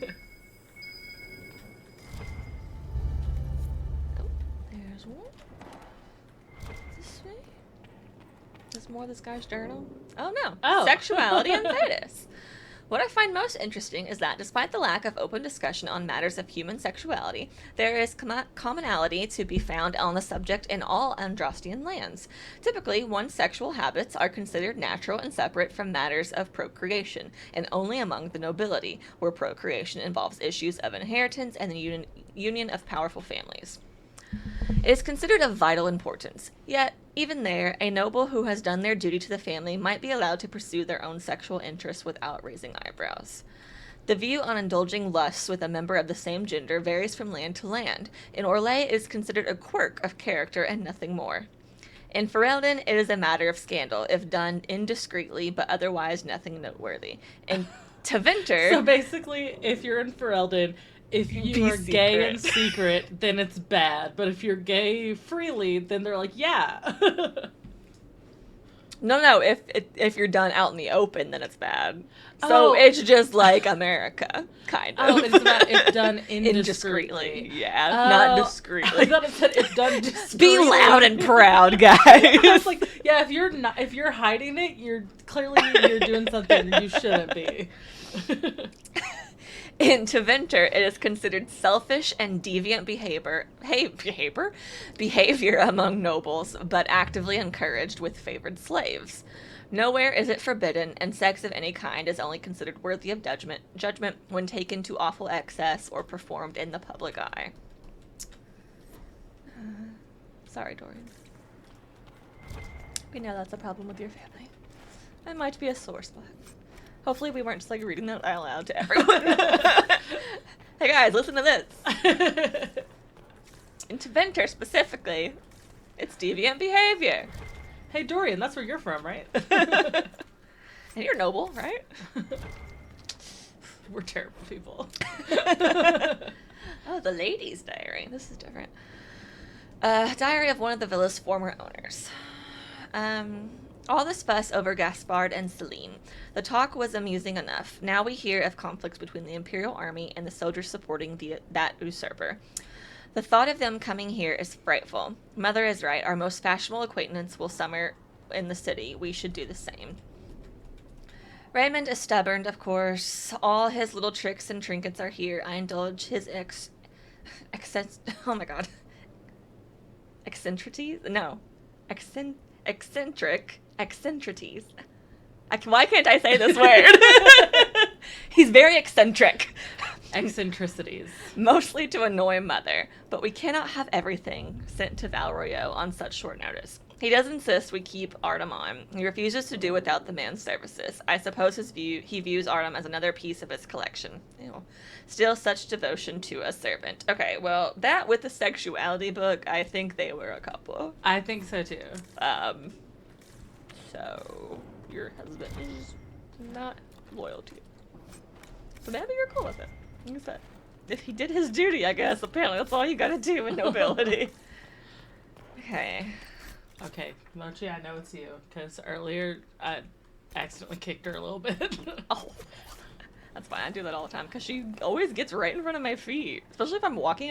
one. This way? There's more of this guy's journal? Oh no. Oh. Sexuality and fetus. What I find most interesting is that despite the lack of open discussion on matters of human sexuality, there is commonality to be found on the subject in all Andrastian lands. Typically, one's sexual habits are considered natural and separate from matters of procreation, and only among the nobility, where procreation involves issues of inheritance and the union of powerful families. It is considered of vital importance, yet, even there, a noble who has done their duty to the family might be allowed to pursue their own sexual interests without raising eyebrows. The view on indulging lusts with a member of the same gender varies from land to land. In Orlais, it is considered a quirk of character and nothing more. In Ferelden, it is a matter of scandal, if done indiscreetly, but otherwise nothing noteworthy. In Tevinter... So basically, if you're in Ferelden, if you are gay in secret, then it's bad. But if you're gay freely, then they're like, yeah. No, if you're done out in the open, then it's bad. So it's just like America, kind of. Oh, it's about if done indiscreetly. Yeah, not discreetly. I thought it said if done discreetly. Be loud and proud, guys. I was like, yeah, if you're hiding it, you're doing something you shouldn't be. In Tevinter, it is considered selfish and deviant behavior among nobles, but actively encouraged with favored slaves. Nowhere is it forbidden, and sex of any kind is only considered worthy of judgment when taken to awful excess or performed in the public eye. Sorry, Dorian. We know that's a problem with your family. That might be a sore spot. Hopefully we weren't just like reading that out loud to everyone. Hey guys, listen to this. In Tevinter specifically, it's deviant behavior. Hey Dorian, that's where you're from, right? And you're noble, right? We're terrible people. Oh, the lady's diary. This is different. Diary of one of the villa's former owners. All this fuss over Gaspard and Celine. The talk was amusing enough. Now we hear of conflicts between the Imperial Army and the soldiers supporting that usurper. The thought of them coming here is frightful. Mother is right. Our most fashionable acquaintance will summer in the city. We should do the same. Raymond is stubborn, of course. All his little tricks and trinkets are here. I indulge his eccentricies. Why can't I say this word? He's very eccentric. Eccentricities. Mostly to annoy Mother, but we cannot have everything sent to Valroyo on such short notice. He does insist we keep Artem on. He refuses to do without the man's services. I suppose he views Artem as another piece of his collection. Ew. Still such devotion to a servant. Okay, well, that with the sexuality book, I think they were a couple. I think so too. So your husband is not loyal to you. So maybe you're cool with it. Like I said, if he did his duty, I guess, apparently that's all you gotta do in nobility. Okay, Mochi, I know it's you, because earlier I accidentally kicked her a little bit. Oh, that's fine. I do that all the time, because she always gets right in front of my feet. Especially if I'm walking.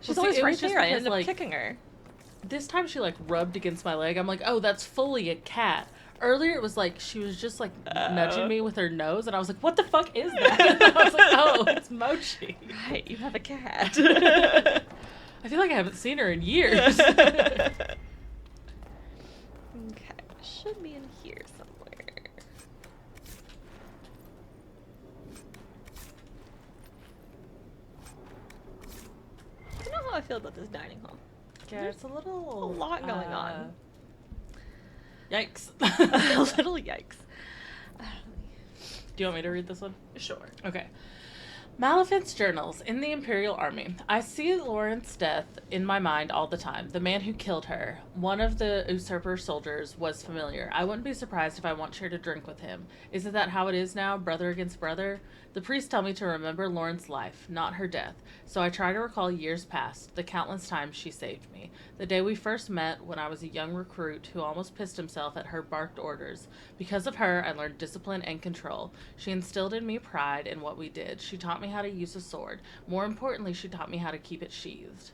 She's always right there. I end up kicking her. This time she, rubbed against my leg. I'm like, oh, that's fully a cat. Earlier it was she was just, nudging me with her nose, and I was like, what the fuck is that? I was like, oh, it's Mochi. Right, you have a cat. I feel like I haven't seen her in years. Okay, should be in here somewhere. I feel about this dining hall. Yeah, it's a little... A lot going on. Yikes. A little yikes. Do you want me to read this one? Sure. Okay. Maleficent's journals. In the Imperial Army. I see Lawrence's death in my mind all the time. The man who killed her, one of the usurper soldiers, was familiar. I wouldn't be surprised if I once shared a drink with him. Isn't that how it is now, brother against brother? The priests tell me to remember Lauren's life, not her death. So I try to recall years past, the countless times she saved me. The day we first met, when I was a young recruit who almost pissed himself at her barked orders. Because of her, I learned discipline and control. She instilled in me pride in what we did. She taught me how to use a sword. More importantly, she taught me how to keep it sheathed.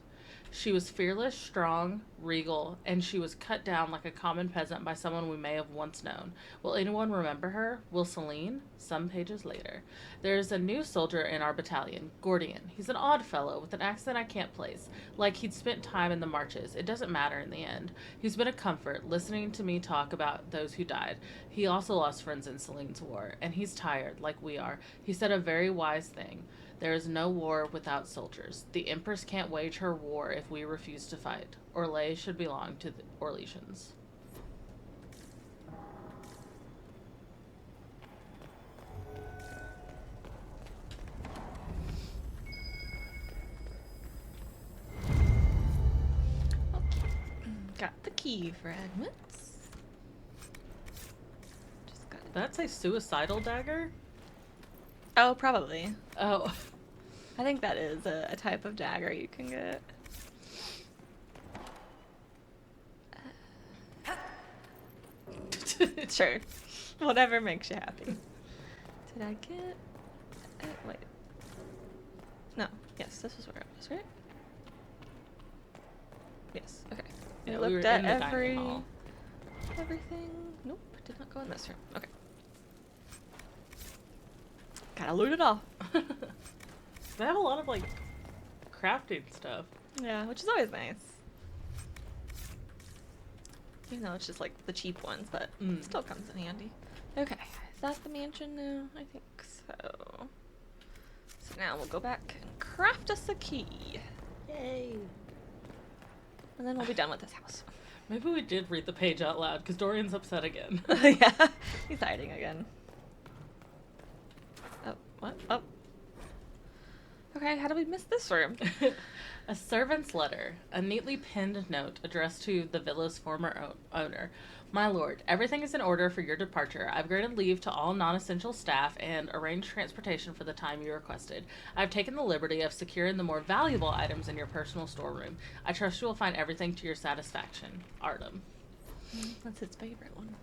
She was fearless, strong, regal, and she was cut down like a common peasant by someone we may have once known. Will anyone remember her? Will Celine? Some pages later. There's a new soldier in our battalion, Gordian. He's an odd fellow with an accent I can't place, like he'd spent time in the marches. It doesn't matter in the end. He's been a comfort, listening to me talk about those who died. He also lost friends in Celine's war, and he's tired, like we are. He said a very wise thing. There is no war without soldiers. The Empress can't wage her war if we refuse to fight. Orlais should belong to the Orlesians. Okay. Got the key fragments. Just got it. That's a suicidal dagger? Oh, probably. Oh. I think that is a type of dagger you can get. Sure. Whatever makes you happy. Did I get... wait. No. Yes, this is where it was, right? Yes. Okay. Yeah, I we looked were at in the dining hall. everything. Nope. Did not go in this room. Okay. Gotta loot it all. They have a lot of, like, crafting stuff. Yeah, which is always nice. Even though it's just like the cheap ones, but it still comes in handy. Okay, is that the mansion now? I think so. So now we'll go back and craft us a key. Yay. And then we'll be done with this house. Maybe we did read the page out loud, because Dorian's upset again. Yeah, he's hiding again. Oh, what? Oh. Okay, how did we miss this room? A servant's letter, a neatly pinned note addressed to the villa's former owner. My lord, everything is in order for your departure. I've granted leave to all non-essential staff and arranged transportation for the time you requested. I've taken the liberty of securing the more valuable items in your personal storeroom. I trust you will find everything to your satisfaction. Artem. That's his favorite one.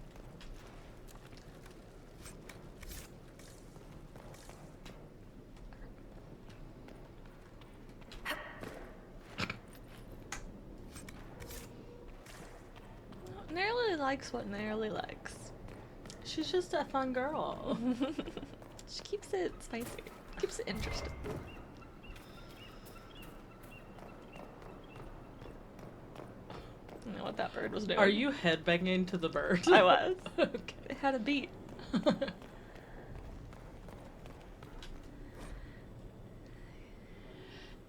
Narrowly likes what Narrowly likes. She's just a fun girl. She keeps it spicy. Keeps it interesting. I don't know what that bird was doing. Are you headbanging to the bird? I was. Okay. It had a beat.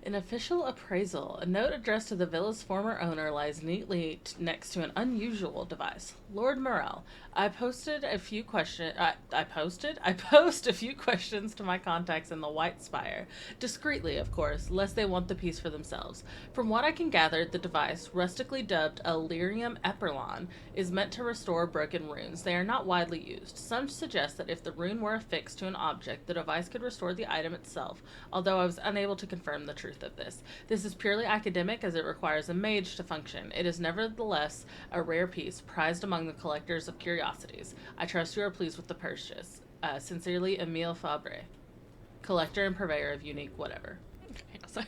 An official appraisal. A note addressed to the villa's former owner lies neatly next to an unusual device. Lord Morel, I post a few questions to my contacts in the White Spire. Discreetly, of course, lest they want the piece for themselves. From what I can gather, the device, rustically dubbed a lyrium epirlon, is meant to restore broken runes. They are not widely used. Some suggest that if the rune were affixed to an object, the device could restore the item itself, although I was unable to confirm the truth of this. This is purely academic as it requires a mage to function. It is nevertheless a rare piece, prized among the collectors of curiosities. I trust you are pleased with the purchase. Sincerely, Emile Fabre, collector and purveyor of unique whatever. Okay, sorry.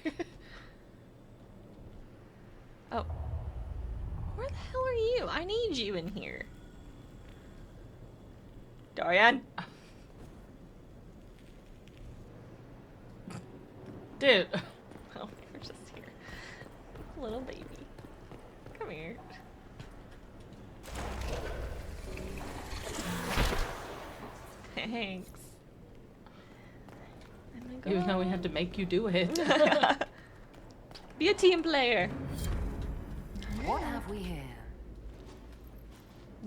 Oh. Where the hell are you? I need you in here. Dorian. Dude. Oh, you're just here. Little baby. Come here. Thanks. Even though we had to make you do it. Be a team player. What have we here?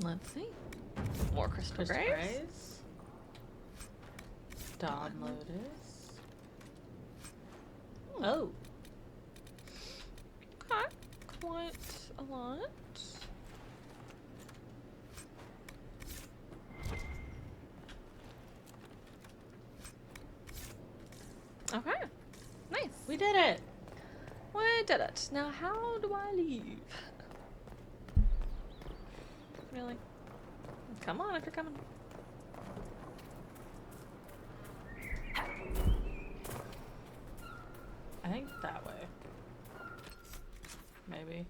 Let's see. More crystal graves. Grace. Dawn Lotus. Oh. Okay. Quite a lot. Okay. Nice. We did it. We did it. Now, how do I leave? Really? Come on if you're coming. I think that way. Maybe.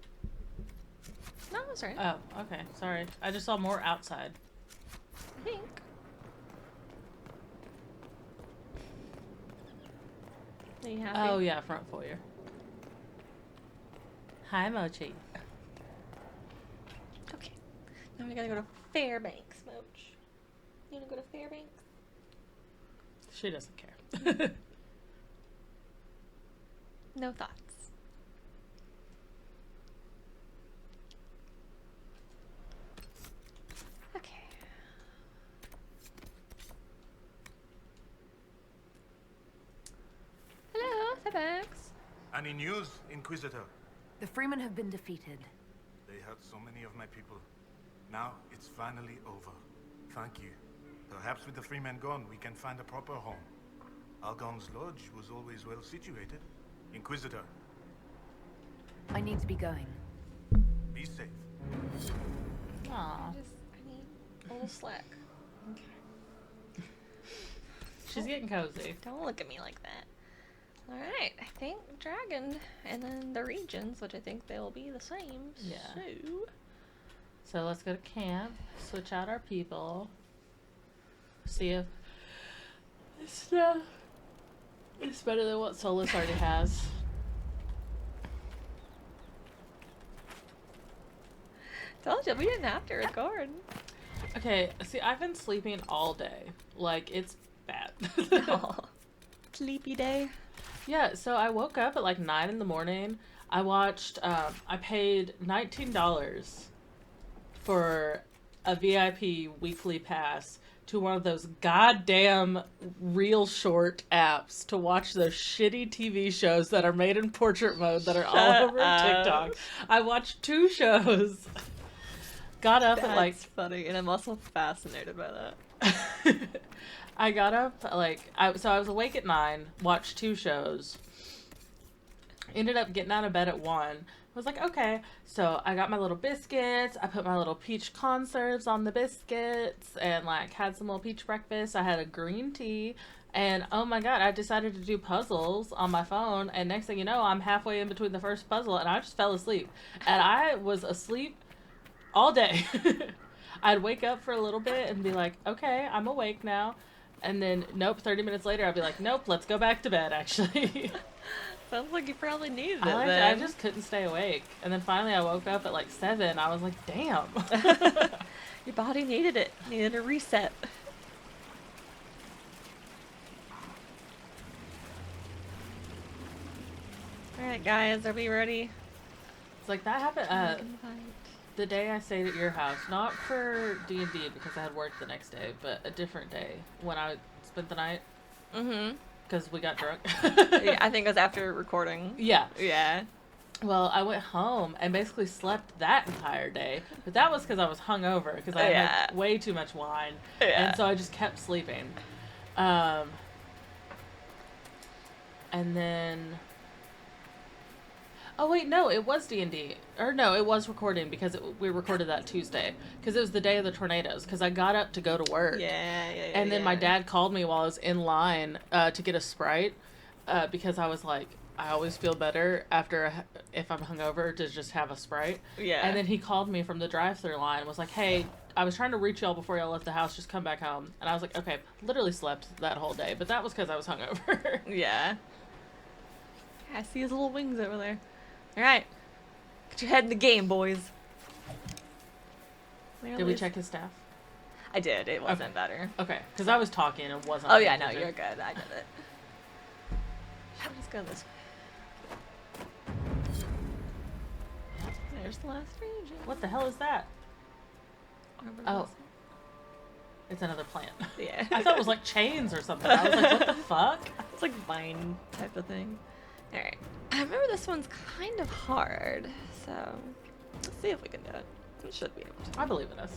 No, that's right. Oh, okay. Sorry. I just saw more outside. I think. Are you happy? Oh, yeah, front foyer. Hi, Mochi. Okay. Now we gotta go to Fairbanks, Moch. You wanna go to Fairbanks? She doesn't care. No thoughts. Okay. Hello, Fairbanks. Any news, Inquisitor? The Freemen have been defeated. They hurt so many of my people. Now it's finally over. Thank you. Perhaps with the free men gone, we can find a proper home. Algon's lodge was always well situated. Inquisitor, I need to be going. be safe. Aw. I need a little slack. She's getting cozy. Don't look at me like that. Alright, I think Dragon and then the regions, which I think they'll be the same. Yeah. So, So let's go to camp, switch out our people, see if this stuff is better than what Solus already has. told you we didn't have to record. Okay, see, I've been sleeping all day. Like, it's bad. Aw. Sleepy day. Yeah, so I woke up at like 9 in the morning. I watched, I paid $19 for a VIP weekly pass to one of those goddamn real short apps to watch those shitty TV shows that are made in portrait mode that are all over TikTok. I watched 2 shows. Got up at like... That's funny, and I'm also fascinated by that. I got up so I was awake at 9, watched 2 shows, ended up getting out of bed at 1. I was like, okay, so I got my little biscuits, I put my little peach conserves on the biscuits, and like had some little peach breakfast. I had a green tea, and oh my god, I decided to do puzzles on my phone, and next thing you know, I'm halfway in between the first puzzle, and I just fell asleep. And I was asleep all day. I'd wake up for a little bit and be like, okay, I'm awake now. And then, nope, 30 minutes later, I'd be like, nope, let's go back to bed, actually. Sounds like you probably needed it I then. just couldn't stay awake. And then finally I woke up at like 7. I was like, damn. Your body needed it. Needed a reset. Alright, guys, are we ready? It's like that happened the day I stayed at your house. Not for D&D because I had work the next day, but a different day when I spent the night. Mm-hmm. Because we got drunk. Yeah, I think it was after recording. Yeah. Yeah. Well, I went home and basically slept that entire day. But that was because I was hungover because I had way too much wine. Yeah. And so I just kept sleeping. And then... Oh, wait, no, it was D&D. Or no, it was recording because we recorded that Tuesday. Because it was the day of the tornadoes. Because I got up to go to work. Yeah. And then my dad called me while I was in line to get a Sprite. Because I was like, I always feel better after, if I'm hungover, to just have a Sprite. Yeah. And then he called me from the drive-thru line and was like, hey, I was trying to reach y'all before y'all left the house. Just come back home. And I was like, okay, literally slept that whole day. But that was because I was hungover. Yeah. I see his little wings over there. Alright. Get your head in the game, boys. Did we check his staff? I did. It wasn't better. Okay, because I was talking and wasn't. Oh, yeah, no, you're good. I did it. Let's go this way. there's the last region. What the hell is that? Oh. Arbor It's another plant. Yeah. I thought it was like chains or something. I was like, what the fuck? It's like vine type of thing. Alright. I remember this one's kind of hard, so let's see if we can do it. We should be able to. I believe in us.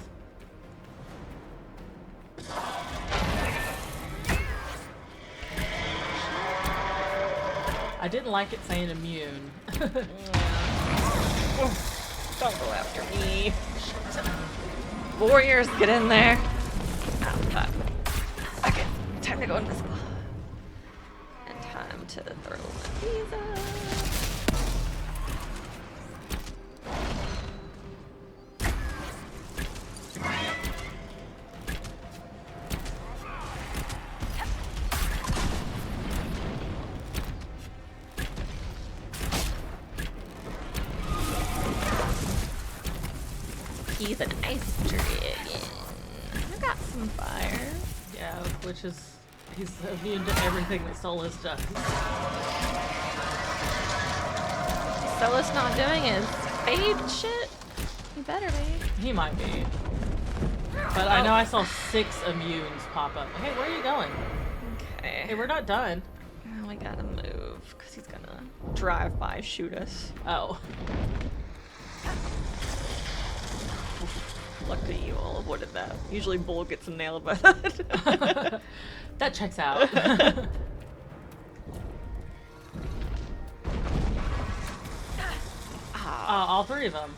I didn't like it saying immune. Don't go after me. Warriors, get in there. Oh, fuck. Okay, time to go invisible. And time to throw my visa. He's an ice dragon. I got some fire. Yeah, which is, he's immune to everything that Solus does. Solus not doing his fade shit? He better be. He might be. But I know I saw 6 immunes pop up. Hey, where are you going? Okay. Hey, we're not done. Now we gotta move, because he's gonna drive by, shoot us. Oh. Luckily you all avoided that. Usually Bull gets nailed by that. That checks out. All 3 of them.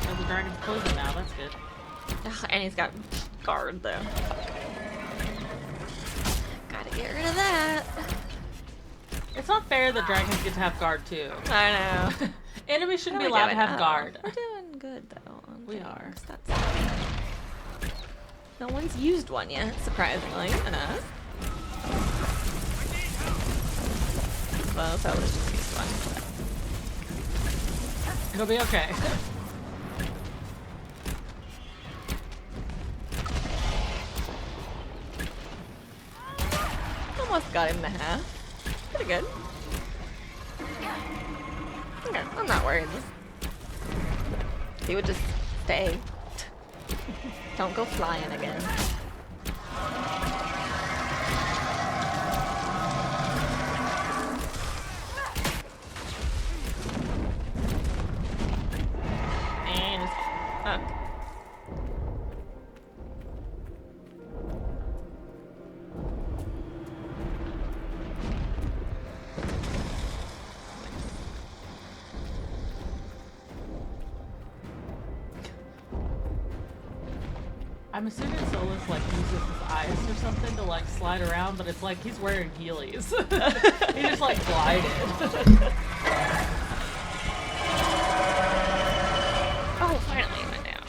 Oh, the dragon's closing now, that's good. Ugh, and he's got guard though. Gotta get rid of that. It's not fair that dragons get to have guard too. I know. Enemies shouldn't be How are we allowed to doing? have Oh, guard. We're doing good though. On We things. are. That's no one's used one yet, surprisingly enough. Well, so let's just use one. It'll be okay. Almost got him in half. Pretty good. Okay, I'm not worried. He would just stay. Don't go flying again. And fuck. I'm assuming Solus like uses his eyes or something to like slide around, but it's like he's wearing heelys. He just like glided. Oh, finally it went down.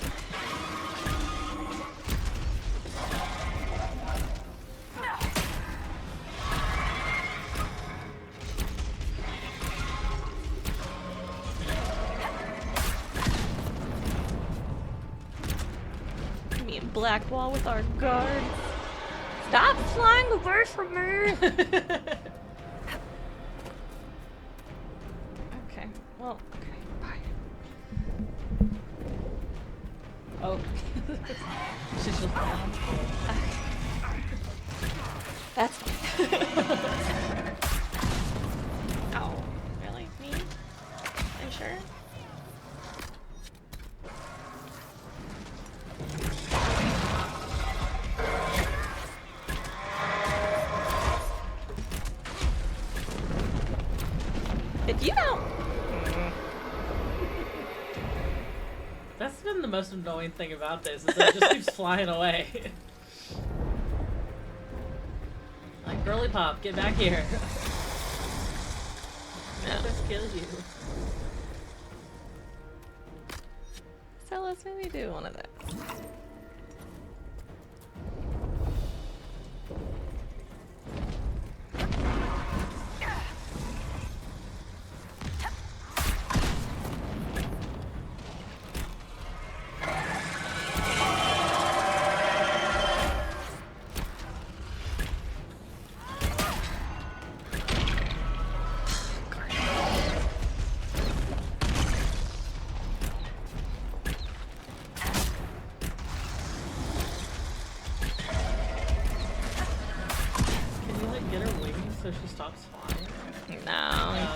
Me and Black Wall with our guards. Stop flying away from me! Okay, well, okay, bye. Oh. She's just down. That's Oh, really? Me? Are you sure? If you don't... That's been the most annoying thing about this, is that it just keeps flying away. Like, girly pop, get back here. No. Just kill you. So let's maybe do one of those.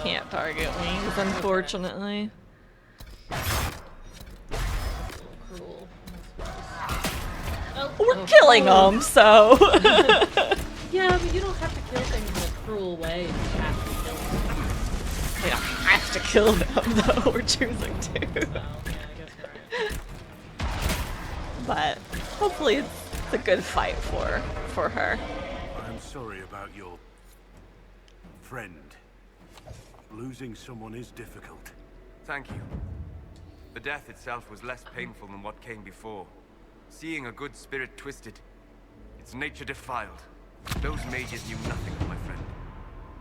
can't target wings, unfortunately. Cruel. We're killing them, so. Yeah, but you don't have to kill things in a cruel way if you have to kill them. We don't have to kill them, though. We're choosing to. Well, yeah, I guess you're right. But hopefully it's a good fight for her. I'm sorry about your friend. Losing someone is difficult. Thank you. The death itself was less painful than what came before. Seeing a good spirit twisted, its nature defiled. Those mages knew nothing of my friend.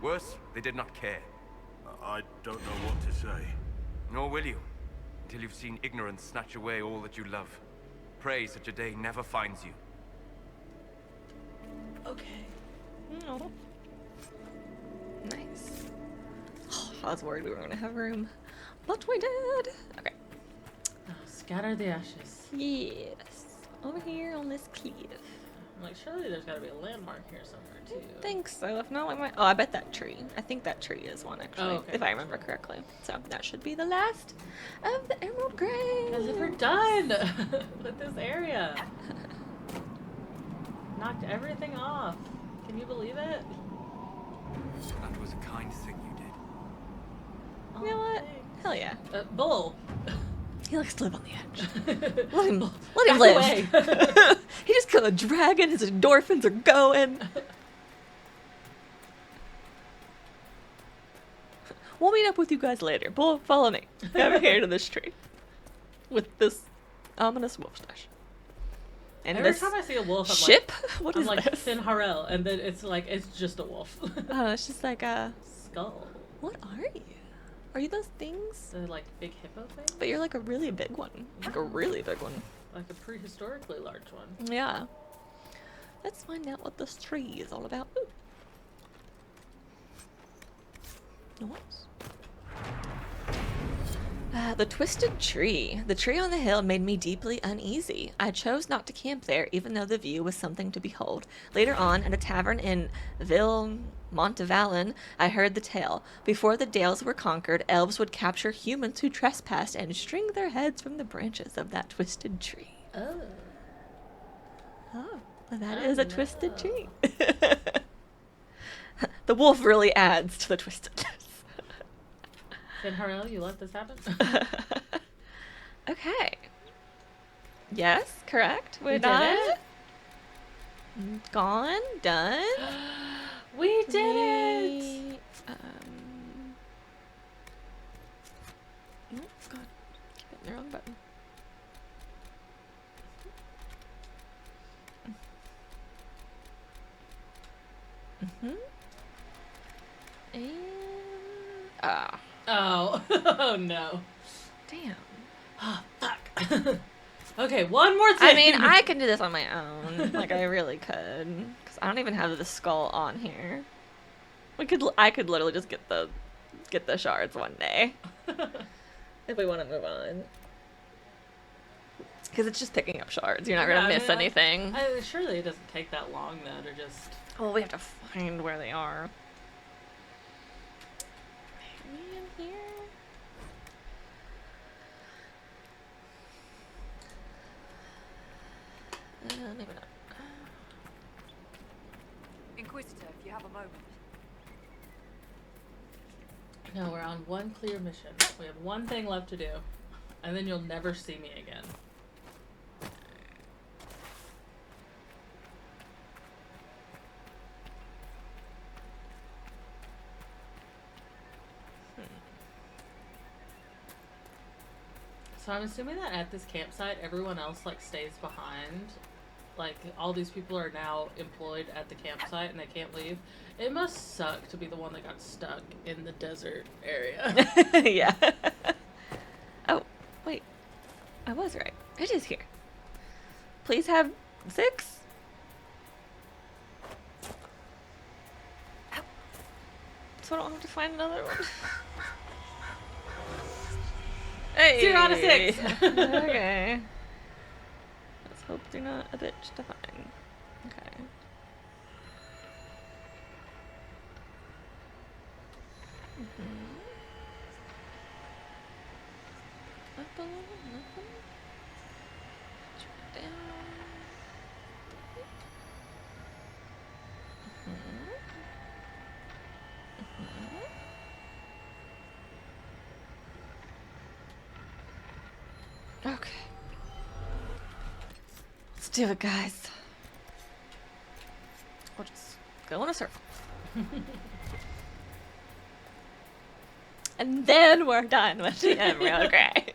Worse, they did not care. I don't know what to say. Nor will you, until you've seen ignorance snatch away all that you love. Pray such a day never finds you. Okay. No. Nice. I was worried we weren't gonna have room, but we did. Okay. Oh, scatter the ashes. Yes. Over here on this cliff. I'm like, surely there's got to be a landmark here somewhere too. I think so. If not, we might. Oh, I bet that tree. I think that tree is one actually, Oh, okay. if I remember correctly. So that should be the last of the Emerald Grave. Because if we're done with this area, knocked everything off. Can you believe it? That was a kind thing you did. You know what? Hell yeah. Bull. He likes to live on the edge. Let him Back live. away. He just killed a dragon. His endorphins are going. We'll meet up with you guys later. Bull, follow me. Over here to this tree. With this ominous wolf stash. And Every this time I see a wolf, I'm ship? like, What I'm is like this? Sin Harel, and then it's like it's just a wolf. Oh, it's just like a Skull. What are you? Are you those things? The like big hippo thing? But you're like a really big one. Like a really big one. Like a prehistorically large one. Yeah. Let's find out what this tree is all about. Ooh. Nice. The twisted tree. The tree on the hill made me deeply uneasy. I chose not to camp there, even though the view was something to behold. Later on, at a tavern in Montevalin, I heard the tale. Before the Dales were conquered, elves would capture humans who trespassed and string their heads from the branches of that twisted tree. Oh. Oh, well, that is a twisted tree. The wolf really adds to the twistedness. Sin Harel, you let this happen? Okay. Yes, correct. We're We did done. it? Gone. Done. We did it! Oh, God. Keep hitting the wrong button. And... Ah. Oh. Oh no. Damn. Oh, fuck. Okay, one more thing. I mean, I can do this on my own. Like, I really could. Because I don't even have the skull on here. I could literally just get the shards one day. If we want to move on. Because it's just picking up shards. You're not going to miss anything. Surely it doesn't take that long, though, to just... Well, we have to find where they are. Maybe in here? Maybe not. Inquisitor, if you have a moment. No, we're on one clear mission. We have one thing left to do. And then you'll never see me again. So I'm assuming that at this campsite, everyone else, like, stays behind. Like, all these people are now employed at the campsite and they can't leave. It must suck to be the one that got stuck in the desert area. Yeah. Oh, wait. I was right. It is here. Please have 6. So I don't have to find another one. Hey. 0 out of 6. Okay. Let's hope they're not a bitch to find. Okay. Mm-hmm. Nothing. Down. Okay. Let's do it, guys. We'll just go in a circle. And then we're done with the Emerald Grey.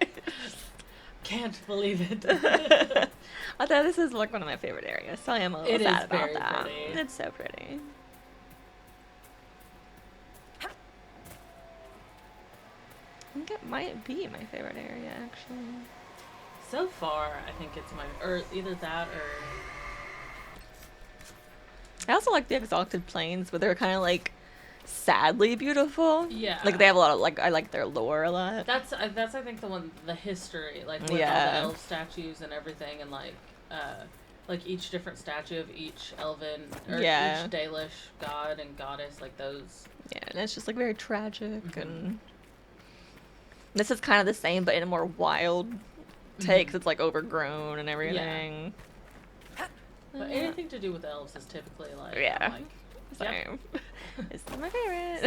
Can't believe it. I thought this is like one of my favorite areas, so I am a little sad about very that. pretty. It's so pretty. I think it might be my favorite area, actually. So far, I think it's or either that or... I also like the Exalted Plains, where they're kind of like sadly beautiful. Yeah. Like they have a lot of I like their lore a lot. That's I think the history, like with all the elf statues and everything, and like each different statue of each elven or each Dalish god and goddess, like those. Yeah, and it's just like very tragic, and this is kind of the same, but in a more wild take. 'Cause it's like overgrown and everything. Yeah. But anything to do with elves is typically like Same. Yep. It's my favorite.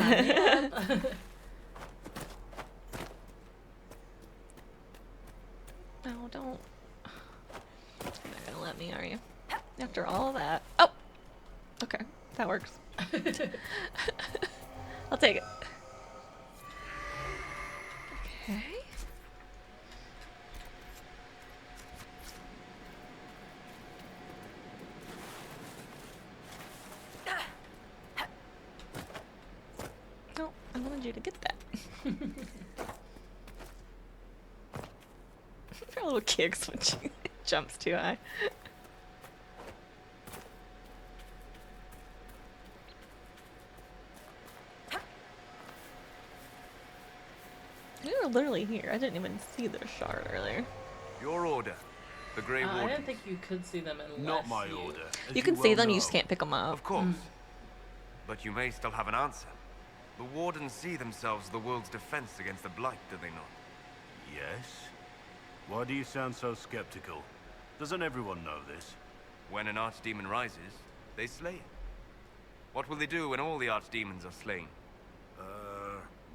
No, don't. You're not gonna let me, are you? After all that. Oh! Okay, that works. I'll take it. Okay. No, I wanted you to get that. Her little kicks when she jumps too high. We were literally here. I didn't even see the shard earlier. Your order. The Grey I Warden. didn't think you could see them unless Not my order. as You can well see them, you know. just can't pick them up. Of course. But you may still have an answer. The Wardens see themselves the world's defense against the Blight, do they not? Yes? Why do you sound so skeptical? Doesn't everyone know this? When an archdemon rises, they slay it. What will they do when all the archdemons are slain?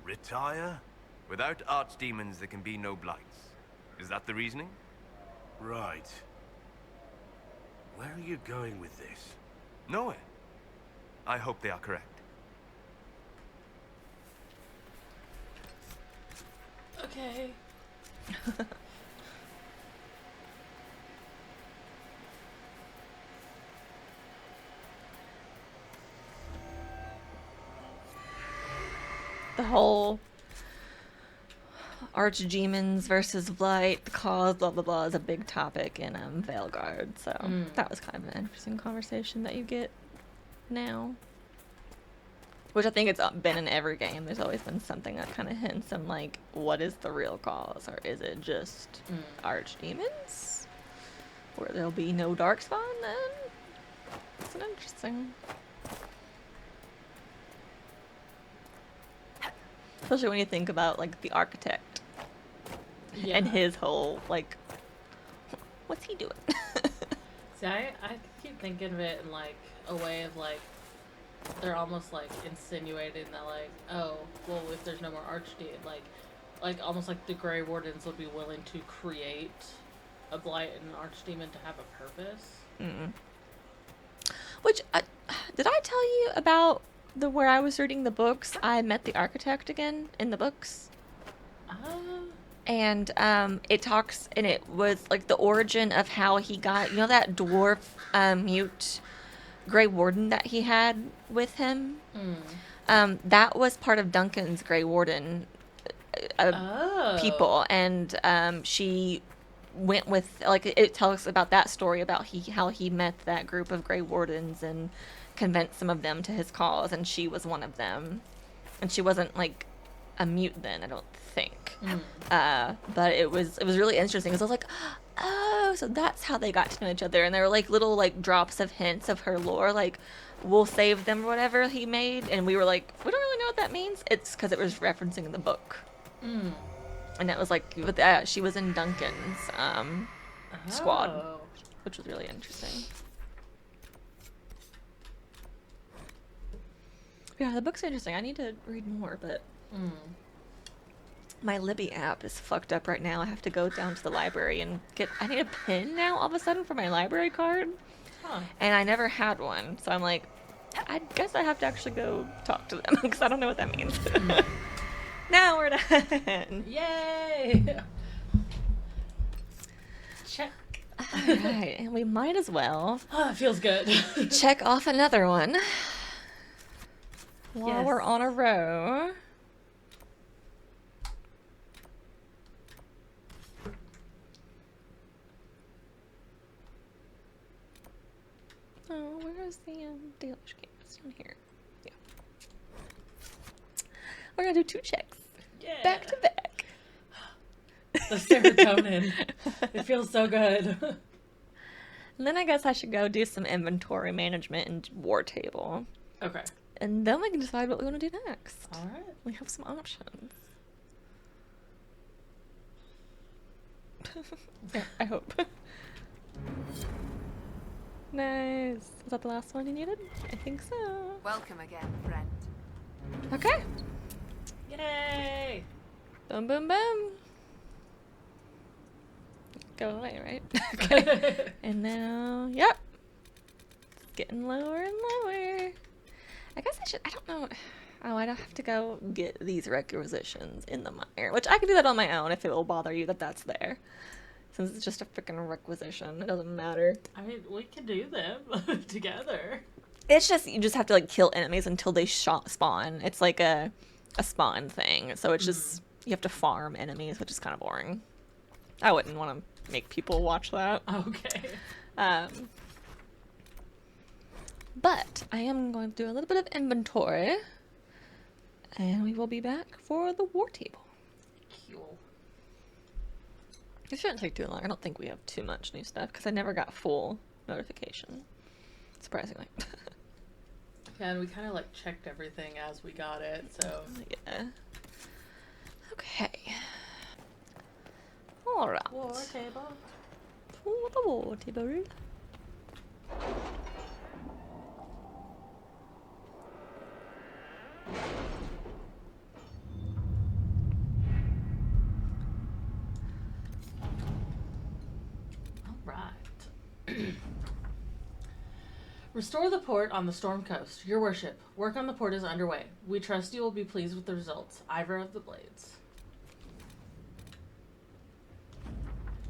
Retire? Without archdemons, there can be no Blights. Is that the reasoning? Right. Where are you going with this? Nowhere. I hope they are correct. Okay. The whole archdemons versus blight, the cause, blah blah blah, is a big topic in Veilguard. So that was kind of an interesting conversation that you get now. Which I think it's been in every game. There's always been something that kind of hints on like, what is the real cause, or is it just archdemons, where there'll be no darkspawn? Then it's an interesting. Especially when you think about like the architect and his whole like, what's he doing? See, I keep thinking of it in like a way of like, they're almost like insinuating that like, oh, well, if there's no more archdemon, like almost like the Grey Wardens would be willing to create a blight and an archdemon to have a purpose. Which did I tell you about where I was reading the books? I met the architect again in the books. And it talks, and it was like the origin of how he got, you know, that dwarf mute Grey Warden that he had with him. That was part of Duncan's Grey Warden people, and she went with, like, it tells about that story about how he met that group of Grey Wardens and convinced some of them to his cause, and she was one of them. And she wasn't like a mute then, I don't think. But it was really interesting because I was like, oh, so that's how they got to know each other. And there were like little like drops of hints of her lore, like, we'll save them or whatever he made, and we were like, we don't really know what that means. It's because it was referencing the book. And it was like, she was in Duncan's squad, Oh. which was really interesting. Yeah, the book's interesting. I need to read more, but my Libby app is fucked up right now. I have to go down to the library and I need a pin now all of a sudden for my library card. Huh. And I never had one. So I'm like, I guess I have to actually go talk to them because I don't know what that means. Now we're done. Yay! Check. Alright, and we might as well Oh, it feels good. check off another one while Yes. we're on a row. Oh, where is the Dalish game? It's down here. Yeah. We're gonna do 2 checks. Yeah. Back to back. The serotonin. It feels so good. And then I guess I should go do some inventory management and war table. Okay. And then we can decide what we want to do next. All right. We have some options. Yeah, I hope. Nice. Was that the last one you needed? I think so. Welcome again, friend. Okay. Yay! Boom, boom, boom. Go away, right? Okay. And now, yep. It's getting lower and lower. I guess I don't know. Oh, I don't have to go get these requisitions in the mire, which I can do that on my own if it will bother you that that's there. Since it's just a freaking requisition, it doesn't matter. I mean, we can do them together. It's just, you just have to, like, kill enemies until they spawn. It's like a spawn thing. So it's just, you have to farm enemies, which is kind of boring. I wouldn't want to make people watch that. Okay. But I am going to do a little bit of inventory. And we will be back for the war table. Cool. It shouldn't take too long. I don't think we have too much new stuff because I never got full notification. Surprisingly. Yeah, and we kind of like checked everything as we got it, so. Yeah. Okay. Alright. War table. For the war table. Restore the port on the Storm Coast. Your worship, work on the port is underway. We trust you will be pleased with the results. Ivor of the Blades.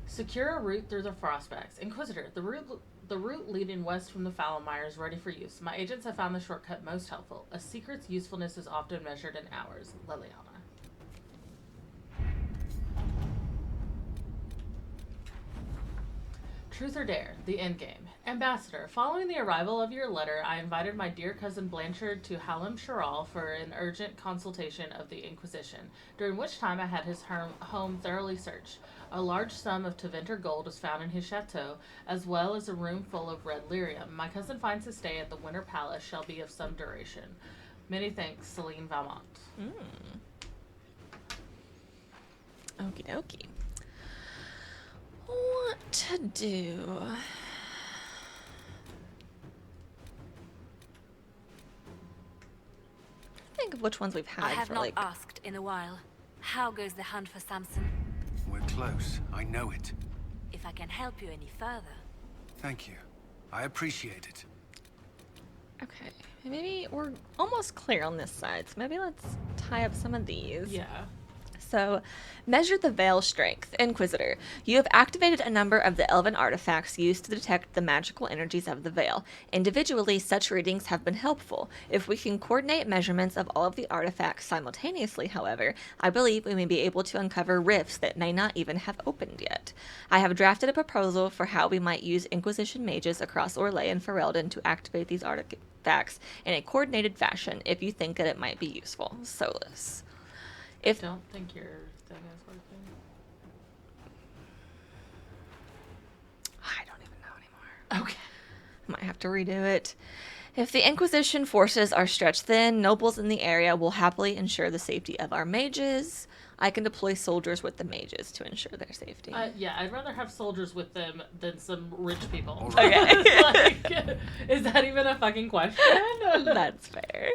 Secure a route through the Frostbacks. Inquisitor, the route leading west from the Fallonmire is ready for use. My agents have found the shortcut most helpful. A secret's usefulness is often measured in hours. Liliana. Truth or Dare, the endgame. Ambassador, following the arrival of your letter, I invited my dear cousin Blanchard to Hallam Sharal for an urgent consultation of the Inquisition, during which time I had his home thoroughly searched. A large sum of Teventer gold was found in his chateau, as well as a room full of red lyrium. My cousin finds his stay at the Winter Palace shall be of some duration. Many thanks, Celine Valmont. Okie dokie. What to do? Think of which ones we've had I have for not like. asked in a while. How goes the hunt for Samson? We're close. I know it. If I can help you any further. Thank you. I appreciate it. Okay, maybe we're almost clear on this side, so maybe let's tie up some of these. Yeah. So, measure the veil strength. Inquisitor, you have activated a number of the elven artifacts used to detect the magical energies of the veil. Individually, such readings have been helpful. If we can coordinate measurements of all of the artifacts simultaneously, however, I believe we may be able to uncover rifts that may not even have opened yet. I have drafted a proposal for how we might use Inquisition mages across Orlais and Ferelden to activate these artifacts in a coordinated fashion if you think that it might be useful. Solus. I don't think your thing is working. I don't even know anymore. Okay. Might have to redo it. If the Inquisition forces are stretched thin, nobles in the area will happily ensure the safety of our mages. I can deploy soldiers with the mages to ensure their safety. Yeah, I'd rather have soldiers with them than some rich people. Okay. Like, is that even a fucking question? That's fair.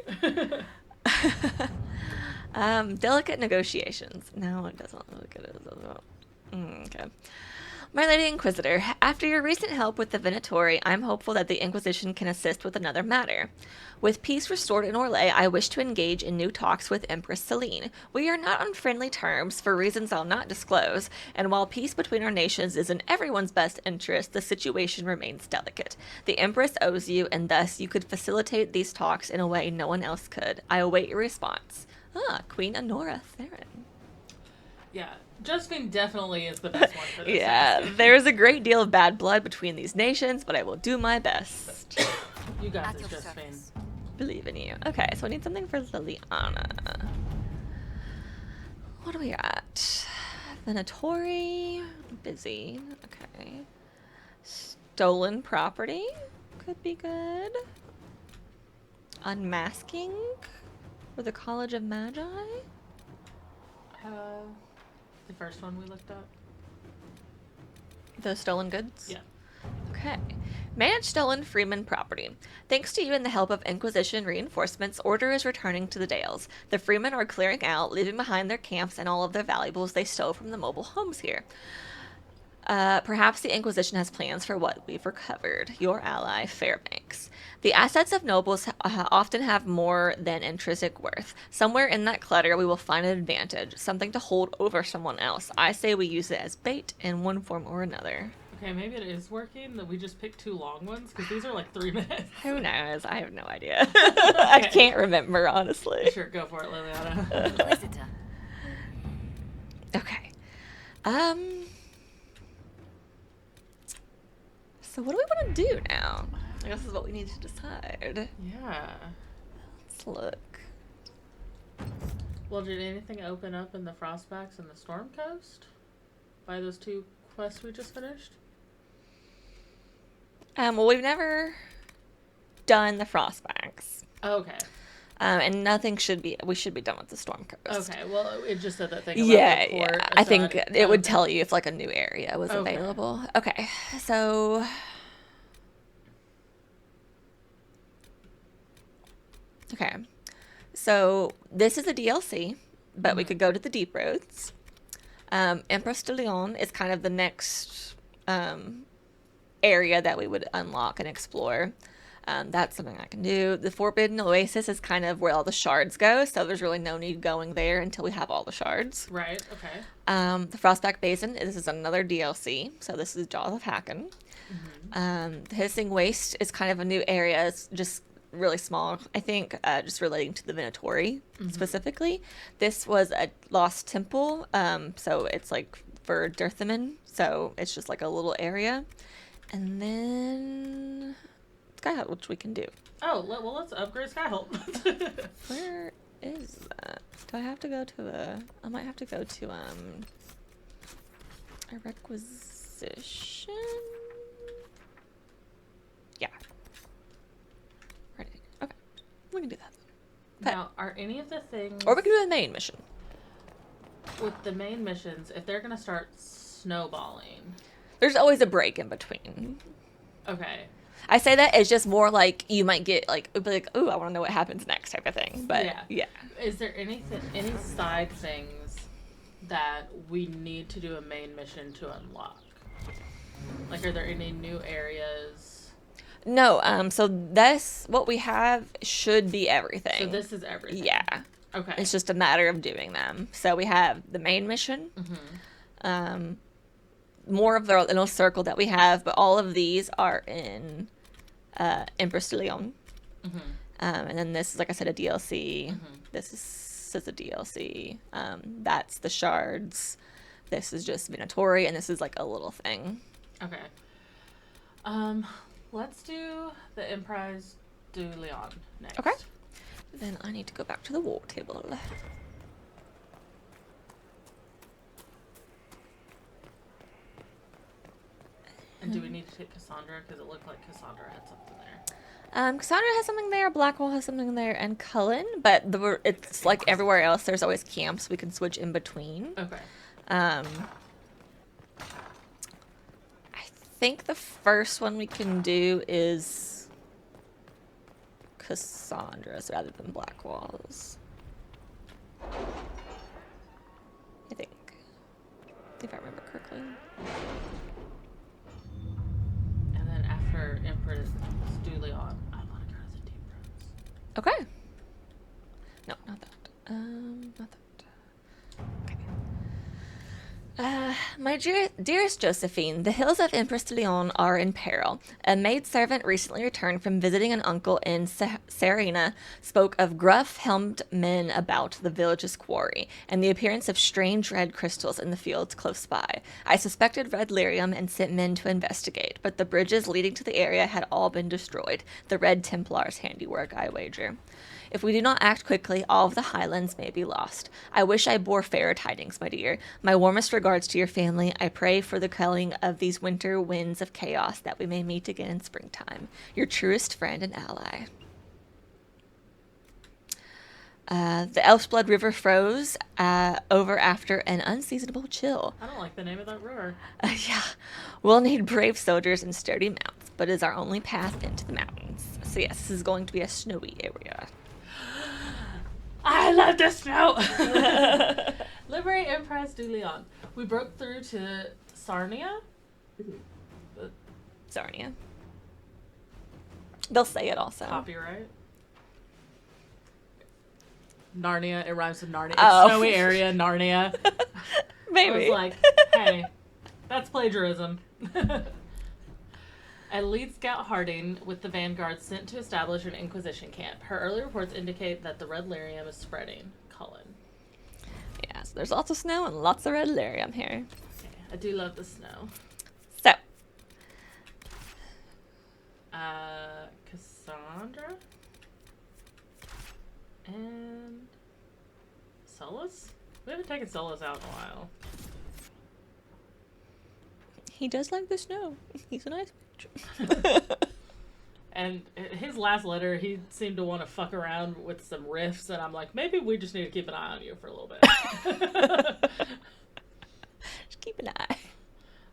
Delicate negotiations. No, it doesn't look at it. Okay. My Lady Inquisitor, after your recent help with the Venatori, I'm hopeful that the Inquisition can assist with another matter. With peace restored in Orlais, I wish to engage in new talks with Empress Celine. We are not on friendly terms, for reasons I'll not disclose, and while peace between our nations is in everyone's best interest, the situation remains delicate. The Empress owes you, and thus you could facilitate these talks in a way no one else could. I await your response. Queen Honora Theron. Yeah, Josephine definitely is the best one for this. Yeah, there is a great deal of bad blood between these nations, but I will do my best. You got this, Josephine. Believe in you. Okay, so I need something for Liliana. What do we got? Venatori. Busy. Okay. Stolen property. Could be good. Unmasking. For the College of Magi. The first one we looked up. The stolen goods? Yeah. Okay. Manage stolen Freeman property. Thanks to you and the help of Inquisition reinforcements, order is returning to the Dales. The Freemen are clearing out, leaving behind their camps and all of their valuables they stole from the mobile homes here. Perhaps the Inquisition has plans for what we've recovered. Your ally, Fairbanks. The assets of nobles often have more than intrinsic worth. Somewhere in that clutter, we will find an advantage, something to hold over someone else. I say we use it as bait in one form or another. Okay, maybe it is working that we just picked 2 long ones, because these are like 3 minutes. Who knows? I have no idea. Okay. I can't remember, honestly. Sure, go for it, Liliana. Inquisitor. Okay. So what do we want to do now? I guess this is what we need to decide. Yeah. Let's look. Well, did anything open up in the Frostbacks and the Storm Coast? By those 2 quests we just finished? Well, we've never done the Frostbacks. Okay. And nothing should be, we should be done with the Storm Coast. Okay, well, it just said that thing about Yeah, the port, yeah. so I think it would tell you if like a new area was Okay. available. Okay, so okay, so this is a DLC, but we could go to the Deep Roads. Emprise du Lion is kind of the next area that we would unlock and explore. That's something I can do. The Forbidden Oasis is kind of where all the shards go, so there's really no need going there until we have all the shards. Right, okay. The Frostback Basin, this is another DLC, so this is Jaws of Hacken. The Hissing Waste is kind of a new area. It's just really small, I think, just relating to the Venatori specifically. This was a lost temple, so it's like for Dirthaman, so it's just like a little area. And then Skyholt, which we can do. Oh, well, let's upgrade Skyholt. Where is that? Do I have to go to I might have to go to a requisition? Yeah. Right. Okay. We can do that. Now, are any of the things... Or we can do the main mission. With the main missions, if they're going to start snowballing... There's always a break in between. Okay. I say that it's just more like you might get like, be like, ooh, I want to know what happens next type of thing. But yeah. Is there any side things that we need to do a main mission to unlock? Like, are there any new areas? No. So this, what we have should be everything. So this is everything. Yeah. Okay. It's just a matter of doing them. So we have the main mission. More of the little circle that we have, but all of these are in Emprise du Lion. And then this is, like I said, a DLC. This is a DLC. That's the shards. This is just Venatori, and this is like a little thing. Okay. Let's do the Emprise du Lion next. Okay. Then I need to go back to the war table. And do we need to take Cassandra? Because it looked like Cassandra had something there. Cassandra has something there, Blackwall has something there, and Cullen, but it's like everywhere else, there's always camps we can switch in between. Okay. I think the first one we can do is Cassandra's rather than Blackwall's. I think. If I remember correctly. And then after Empress du Lion, I want to go to the Deep Roots. Okay. No, not that. Not that. Okay. My dearest Josephine, the hills of Emprise du Lion are in peril. A maidservant recently returned from visiting an uncle in Serena spoke of gruff-helmed men about the village's quarry and the appearance of strange red crystals in the fields close by. I suspected red lyrium and sent men to investigate, but the bridges leading to the area had all been destroyed. The Red Templars' handiwork, I wager. If we do not act quickly, all of the Highlands may be lost. I wish I bore fairer tidings, my dear. My warmest regards to your family. I pray for the quelling of these winter winds of chaos that we may meet again in springtime. Your truest friend and ally. The Elfsblood River froze over after an unseasonable chill. I don't like the name of that river. Yeah. We'll need brave soldiers and sturdy mounts, but it is our only path into the mountains. So yes, this is going to be a snowy area. I love the snow! Liberate Emprise du Lion. We broke through to Sarnia? Sarnia. They'll say it also. Copyright. Narnia. It rhymes with Narnia. It's Oh. snowy area, Narnia. Maybe. I was like, hey, that's plagiarism. A lead scout Harding with the vanguard sent to establish an Inquisition camp. Her early reports indicate that the red lyrium is spreading. Cullen. Yeah, so there's lots of snow and lots of red lyrium here. Okay, I do love the snow. So. Cassandra? And Solus? We haven't taken Solus out in a while. He does like the snow. He's a nice bitch. And his last letter, he seemed to want to fuck around with some riffs, and I'm like, maybe we just need to keep an eye on you for a little bit. Just keep an eye.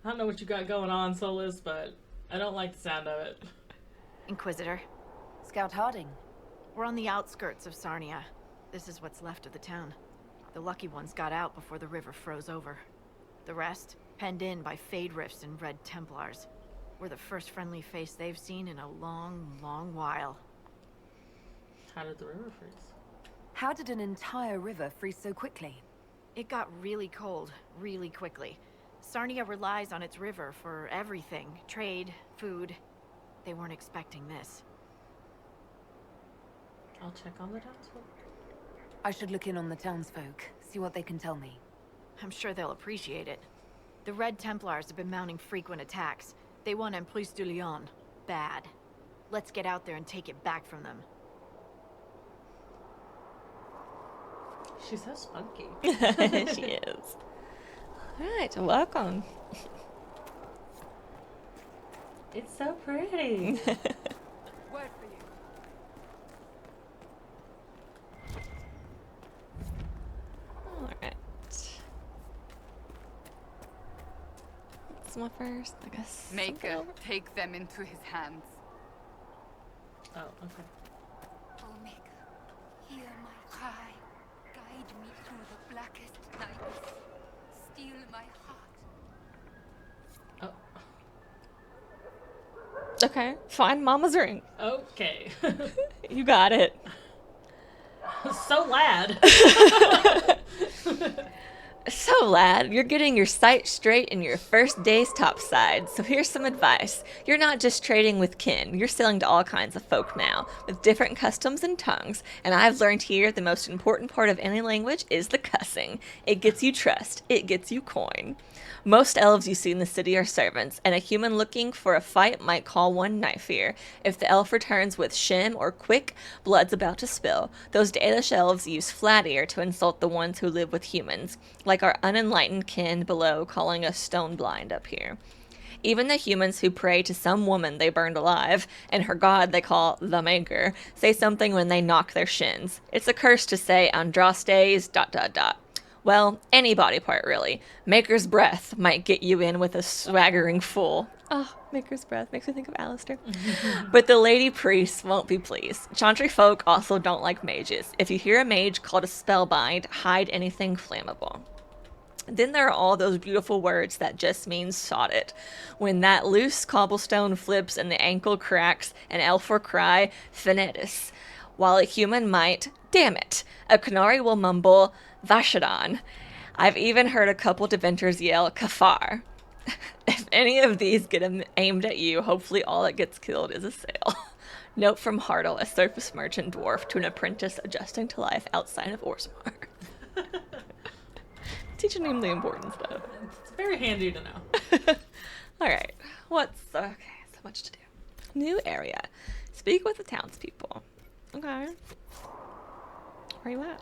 I don't know what you got going on, Solus, but I don't like the sound of it. Inquisitor. Scout Harding. We're on the outskirts of Sarnia. This is what's left of the town. The lucky ones got out before the river froze over. The rest, penned in by Fade Rifts and Red Templars. We're the first friendly face they've seen in a long, long while. How did the river freeze? How did an entire river freeze so quickly? It got really cold, really quickly. Sarnia relies on its river for everything. Trade, food. They weren't expecting this. I'll check on the townsfolk. I should look in on the townsfolk, see what they can tell me. I'm sure they'll appreciate it. The Red Templars have been mounting frequent attacks. They want Emprise du Lion. Bad. Let's get out there and take it back from them. She's so spunky. She is. Alright, welcome. It's so pretty. Word for you. Alright. What's my first? I guess. Maker, take them into his hands. Oh, okay. Oh, Maker, hear my cry. Guide me through the blackest nights. Steal my heart. Oh. Okay, find Mama's ring. Okay. You got it. So lad. So, lad, you're getting your sights straight in your first day's topside, so here's some advice. You're not just trading with kin, you're selling to all kinds of folk now, with different customs and tongues, and I've learned here the most important part of any language is the cussing. It gets you trust, it gets you coin. Most elves you see in the city are servants, and a human looking for a fight might call one knife here. If the elf returns with shim or quick, blood's about to spill. Those Dalish elves use flat ear to insult the ones who live with humans, like our unenlightened kin below calling us stone blind up here. Even the humans who pray to some woman they burned alive, and her god they call the Maker, say something when they knock their shins. It's a curse to say Andraste's ... Well, any body part, really. Maker's breath might get you in with a swaggering fool. Oh, Maker's breath makes me think of Alistair. But the lady priests won't be pleased. Chantry folk also don't like mages. If you hear a mage called a spellbind, hide anything flammable. Then there are all those beautiful words that just mean sod it. When that loose cobblestone flips and the ankle cracks, an elf will cry, Finetis. While a human might, damn it. A Canary will mumble, Vashadan. I've even heard a couple Deventers yell, Kafar. If any of these get aimed at you, hopefully all that gets killed is a sail. Note from Hartle, a surface merchant dwarf, to an apprentice adjusting to life outside of Orzammar. Teaching him the important stuff. It's very handy to know. Alright, okay, so much to do. New area. Speak with the townspeople. Okay. Where you at?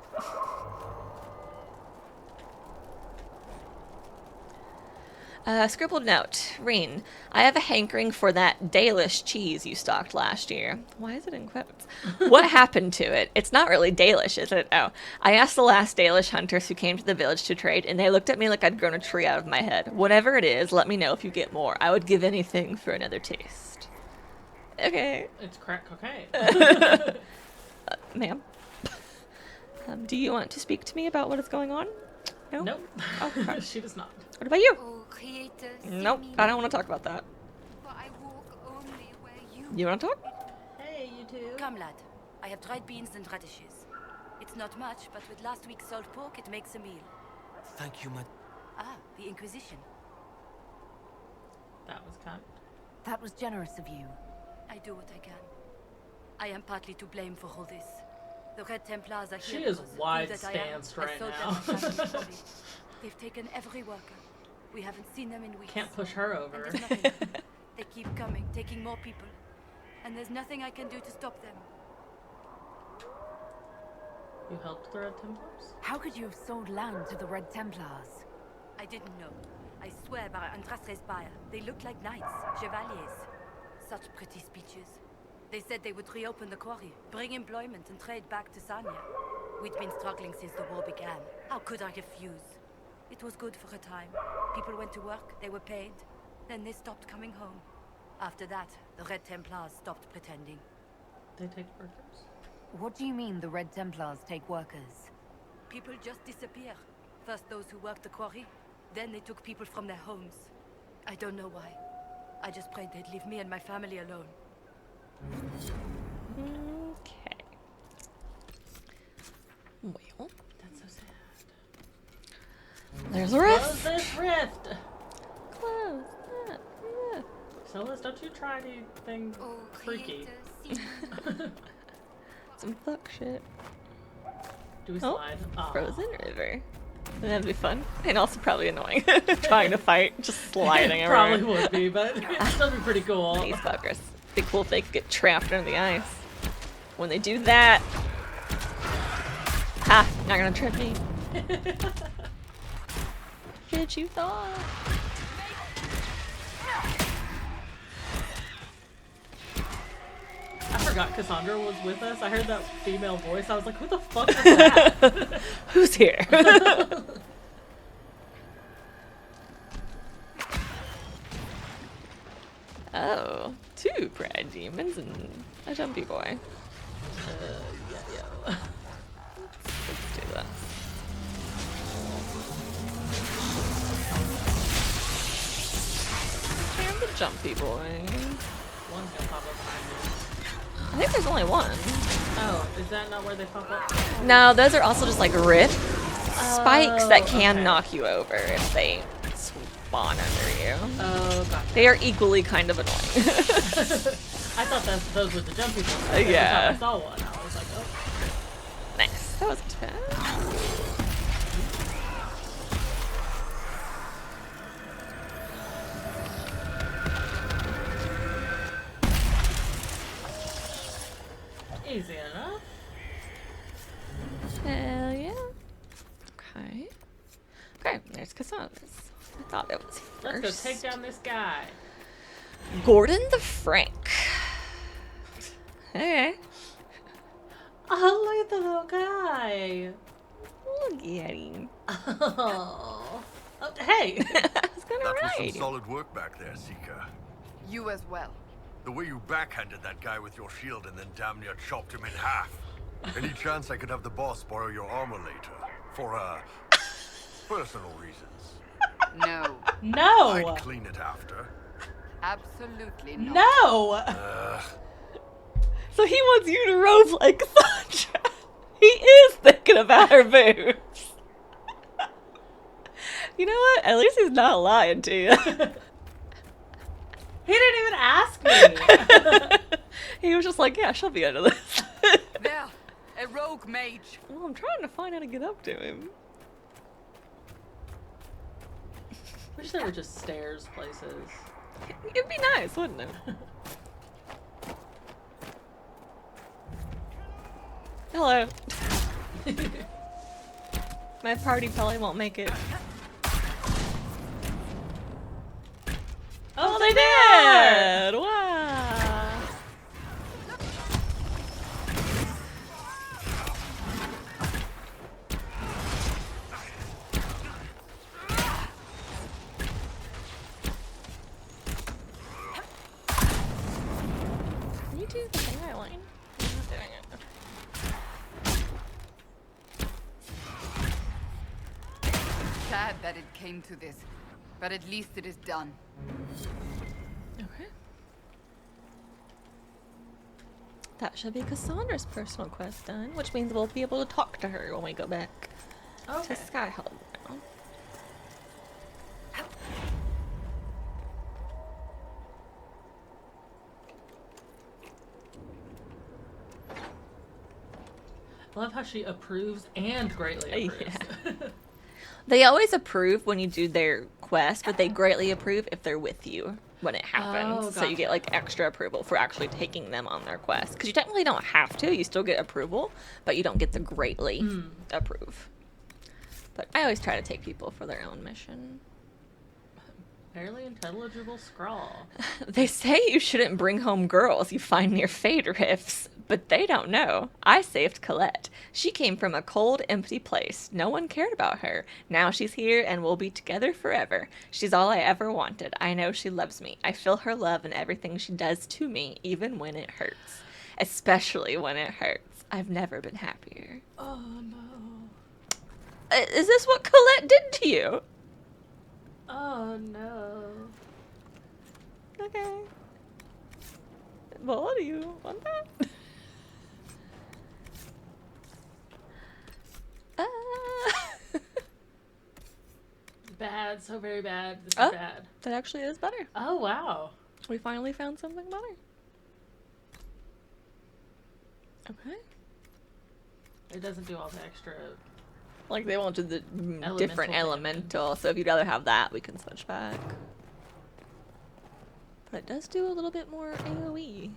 Scribbled note. Reen, I have a hankering for that Dalish cheese you stocked last year. Why is it in quotes? What happened to it? It's not really Dalish, is it? Oh. I asked the last Dalish hunters who came to the village to trade, and they looked at me like I'd grown a tree out of my head. Whatever it is, let me know if you get more. I would give anything for another taste. Okay. It's crack cocaine. Ma'am? Do you want to speak to me about what is going on? No? Nope. Oh, okay. She does not. What about you? Nope, I don't want to talk about that. You want to talk? Hey, you two. Come, lad. I have dried beans and radishes. It's not much, but with last week's salt pork, it makes a meal. Thank you, my... Ah, the Inquisition. That was kind. That was generous of you. I do what I can. I am partly to blame for all this. The Red Templars are here. She is because wide that stanced I right sold now. them to family. They've taken every worker. We haven't seen them in weeks. Can't push her over. And there's nothing. They keep coming, taking more people. And there's nothing I can do to stop them. You helped the Red Templars? How could you have sold land to the Red Templars? I didn't know. I swear by Andraste's Spire. They looked like knights, chevaliers. Such pretty speeches. They said they would reopen the quarry, bring employment and trade back to Sarnia. We'd been struggling since the war began. How could I refuse? It was good for a time. People went to work, they were paid. Then they stopped coming home. After that, the Red Templars stopped pretending. They take workers? What do you mean the Red Templars take workers? People just disappear. First those who worked the quarry, then they took people from their homes. I don't know why. I just prayed they'd leave me and my family alone. Okay. Well, that's so sad. There's a rift. Close this rift. Close that rift. So Liz, don't you try anything freaky. Some fuck shit. Do we slide? Frozen river. That'd be fun. And also probably annoying. Trying to fight, just sliding around. Probably would be, but it'd still be pretty cool. These fuckers. Be cool if they could get trapped under the ice. When they do that... Ha! Not gonna trip me. Did you thought? I forgot Cassandra was with us. I heard that female voice. I was like, who the fuck is that? Who's here? Oh, 2 pride demons and a jumpy boy. Yeah. Let's do that. And the jumpy boy. One's gonna pop up behind me. I think there's only one. Oh, is that not where they pop up? No, those are also just like rift spikes that can knock you over if they spawn under you. Oh, gotcha. They are equally kind of annoying. I thought those were the jumpy ones. Yeah. I saw one. I was like, oh. Nice. That wasn't too bad. Easy enough. Hell yeah. Okay. Okay, there's Cassandra's. I thought it was first. Let's go take down this guy. Gordon the Frank. Okay. Oh, look at the little guy. Look at him. Oh, hey. I was gonna That was some write. solid work back there, Seeker. You as well. The way you backhanded that guy with your shield and then damn near chopped him in half. Any chance I could have the boss borrow your armor later? For, personal reasons. No. No. I'd clean it after. Absolutely not. No. So he wants you to robe like Sandra. He is thinking about her boobs. You know what? At least he's not lying to you. He didn't even ask me. He was just like, yeah, she'll be under this. There, a rogue mage. Well, I'm trying to find how to get up to him. Wish there were just stairs places. It'd be nice, wouldn't it? Hello. My party probably won't make it. Oh, they did! Wow. Can you do the thing I want? I'm not doing it. Sad that it came to this, but at least it is done. Okay. That should be Cassandra's personal quest done, which means we'll be able to talk to her when we go back to Skyhold now. I love how she approves and greatly approves. Yeah. They always approve when you do their quest, but they greatly approve if they're with you when it happens. Oh, So you get like extra approval for actually taking them on their quest. Because you technically don't have to. You still get approval, but you don't get to greatly approve. But I always try to take people for their own mission. Fairly intelligible scrawl. They say you shouldn't bring home girls you find near fade rifts, but they don't know. I saved Colette. She came from a cold, empty place. No one cared about her. Now she's here and we'll be together forever. She's all I ever wanted. I know she loves me. I feel her love in everything she does to me, even when it hurts. Especially when it hurts. I've never been happier. Oh no. Is this what Colette did to you? Oh no. Okay. Well, do you want that? Bad, so very bad. This Oh, is bad. that actually is better. Oh wow. We finally found something better. Okay. It doesn't do all the extra. Like, they won't do the different Elemental elemental, so if you'd rather have that, we can switch back. But it does do a little bit more AoE.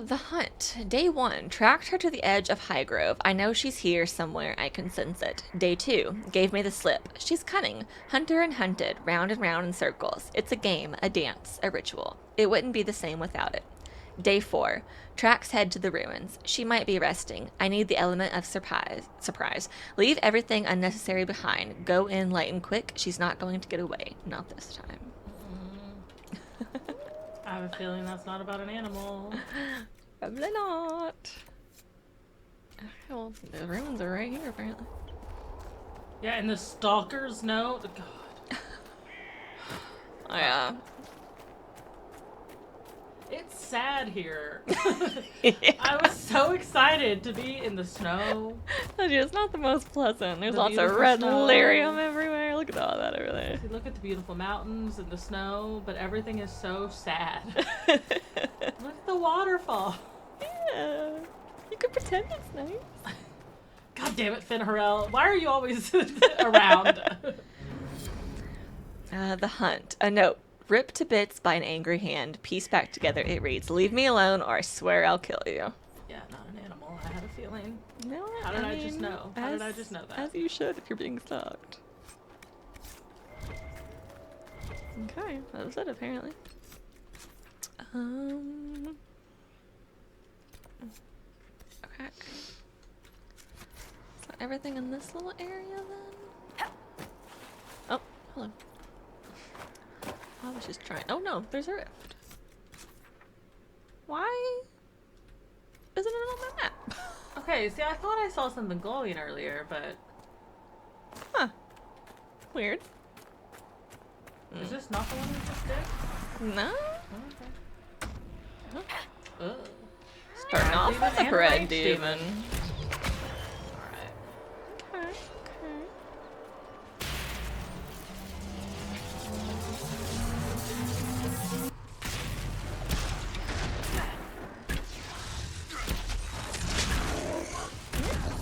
The hunt. Day 1. Tracked her to the edge of Highgrove. I know she's here somewhere. I can sense it. Day 2. Gave me the slip. She's cunning. Hunter and hunted. Round and round in circles. It's a game, a dance, a ritual. It wouldn't be the same without it. Day 4. Tracks head to the ruins. She might be resting. I need the element of surprise. Leave everything unnecessary behind. Go in light and quick. She's not going to get away. Not this time. I have a feeling that's not about an animal. Probably not. Okay, well, the ruins are right here, apparently. Yeah, and the stalkers know. God. Oh, yeah. It's sad here. I was so excited to be in the snow. It's not the most pleasant. There's The lots of beautiful red snow. lyrium everywhere. Look at all that over there. See, look at the beautiful mountains and the snow, but everything is so sad. Look at the waterfall. Yeah. You could pretend it's nice. God damn it, Finn Harrell. Why are you always around? The hunt. A note. Ripped to bits by an angry hand, pieced back together, it reads, "Leave me alone or I swear I'll kill you." Yeah, not an animal. I have a feeling. No, How did I just know? How did I just know that? As you should if you're being stalked. Okay, that was it apparently. Okay. Is that everything in this little area then? Oh, hello. I was just trying. Oh no, there's a rift. Why isn't it on my map? Okay, see, I thought I saw something glowing earlier, but... Huh. Weird. Is this not the one we just did? No. Oh, okay. Starting off with a bread demon. Alright. Okay.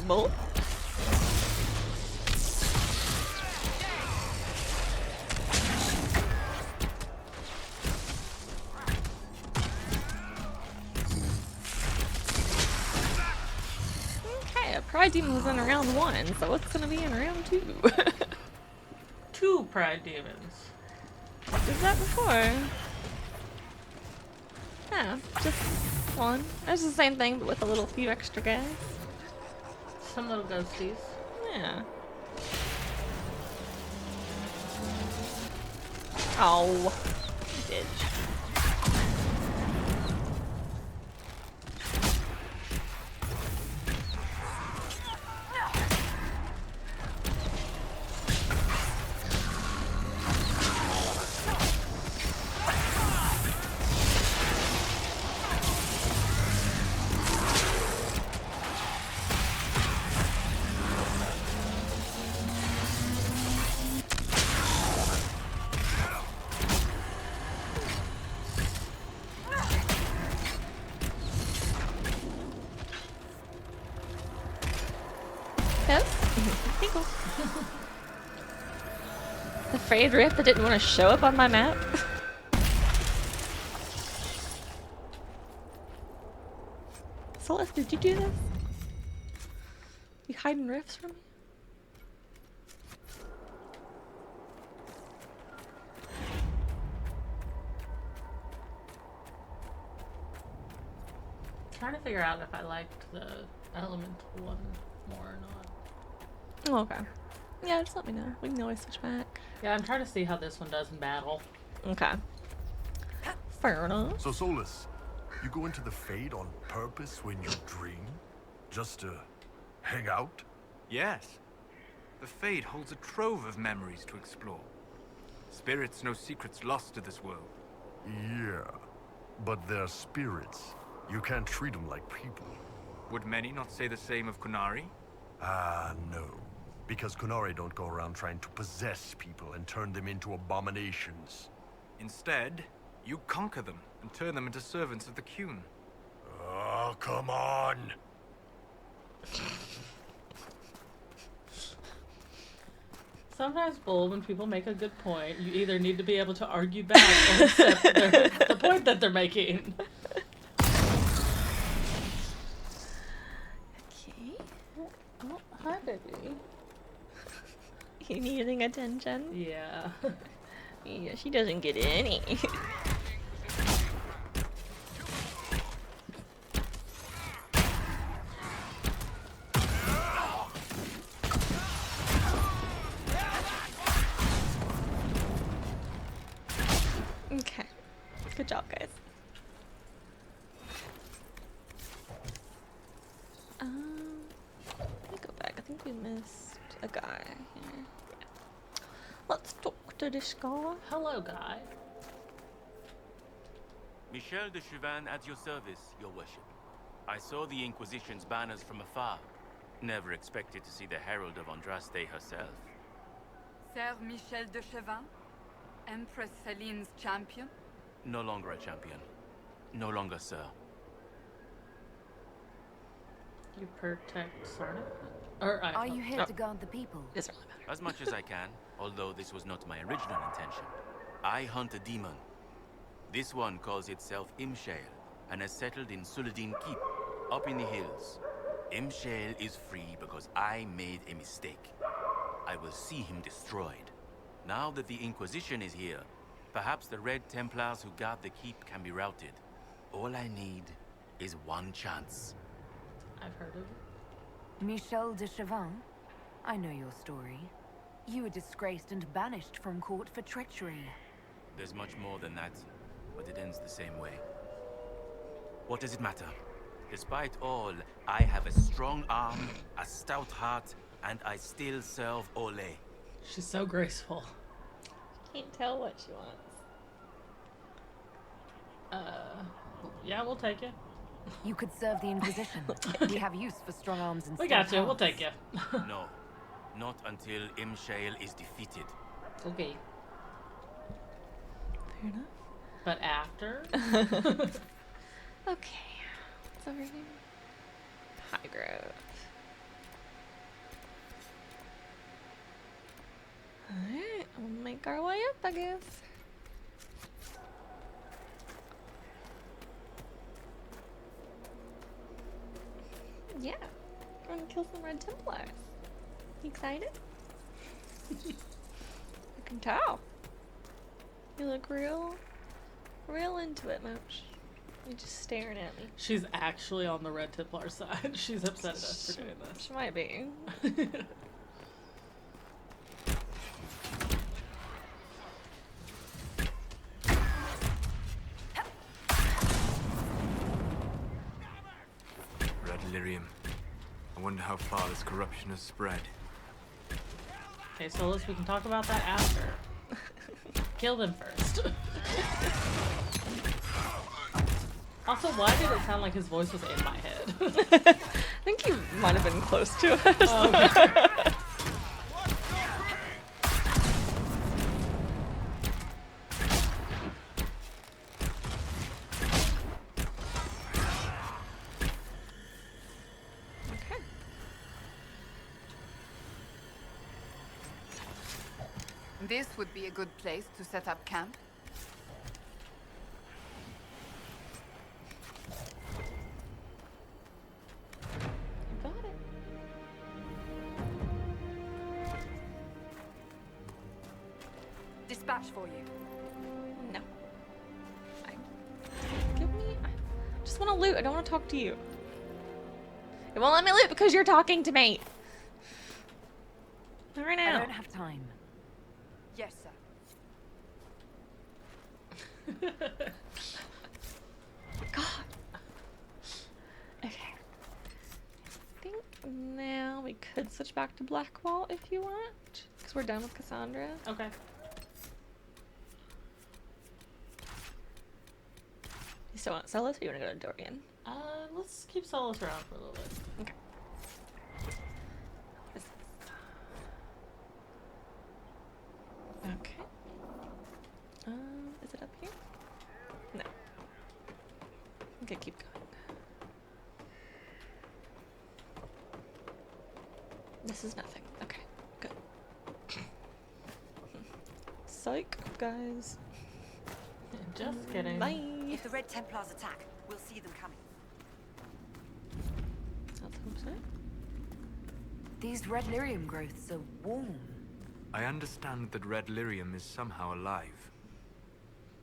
Bolt. Okay, a pride demon was in round 1, so what's gonna be in round 2? 2 pride demons. Did that before? Yeah, just 1. It's the same thing, but with a little few extra guys. Some little ghosties. Yeah. Oh. Bitch. Tinkle. The frayed rift that didn't want to show up on my map. Solus, did you do this? You hiding rifts from me? Trying to figure out if I liked the elemental one more or not. Oh, okay. Yeah, just let me know. We can always switch back. Yeah, I'm trying to see how this one does in battle. Okay. Fair enough. So, Solus, you go into the Fade on purpose when you dream? Just to hang out? Yes. The Fade holds a trove of memories to explore. Spirits know secrets lost to this world. Yeah, but they're spirits. You can't treat them like people. Would many not say the same of Kunari? No. Because Kunari don't go around trying to possess people and turn them into abominations. Instead, you conquer them and turn them into servants of the Qun. Oh, come on! Sometimes, Bull, when people make a good point, you either need to be able to argue back or accept the point that they're making. Okay. Oh, hi, baby. You needing attention? Yeah. Yeah, she doesn't get any. Okay. Good job, guys. Let me go back. I think we missed a guy here. Yeah. Let's talk to this guy. Hello, guy. Michel de Chauvin at your service, your worship. I saw the Inquisition's banners from afar. Never expected to see the Herald of Andraste herself. Sir Michel de Chauvin? Empress Celine's champion? No longer a champion. No longer, sir. You protect Sarna? Or Are you here to guard the people? Doesn't really matter. As much as I can, although this was not my original intention. I hunt a demon. This one calls itself Imshale and has settled in Suladin Keep, up in the hills. Imshale is free because I made a mistake. I will see him destroyed. Now that the Inquisition is here, perhaps the Red Templars who guard the keep can be routed. All I need is one chance. I've heard of it. Michel de Chauvin? I know your story. You were disgraced and banished from court for treachery. There's much more than that, but it ends the same way. What does it matter? Despite all, I have a strong arm, a stout heart, and I still serve Ole. She's so graceful. Can't tell what she wants. Yeah, we'll take you. You could serve the Inquisition. We have use for strong arms and We stout got you. We'll hearts. take you. No, not until Imshale is defeated. Okay. Fair enough. But after? Okay. What's over here? High Grove. Alright, we'll make our way up, I guess. Yeah, we're gonna kill some Red Templars. You excited? I can tell. You look real into it, Mooch. You're just staring at me. She's actually on the Red Templar side. She's upset at us for doing this. She might be. Red lyrium. I wonder how far this corruption has spread. Okay, Solus, we can talk about that after. Kill them first. Also, why did it sound like his voice was in my head? I think you might have been close to us. Oh, okay. This would be a good place to set up camp. You got it. Dispatch for you. No. Give me. I just want to loot. I don't want to talk to you. It won't let me loot because you're talking to me. Not right now. I don't have time. Yes, sir. God. Okay. I think now we could switch back to Blackwall if you want. Because we're done with Cassandra. Okay. You still want Solus or you want to go to Dorian? Let's keep Solus around for a little bit. Okay. Okay. Is it up here? No. Okay, keep going. This is nothing. Okay, good. Psych, guys. Just kidding. Bye. If the Red Templars attack, we'll see them coming. Let's hope so. These red lyrium growths are warm. I understand that red lyrium is somehow alive.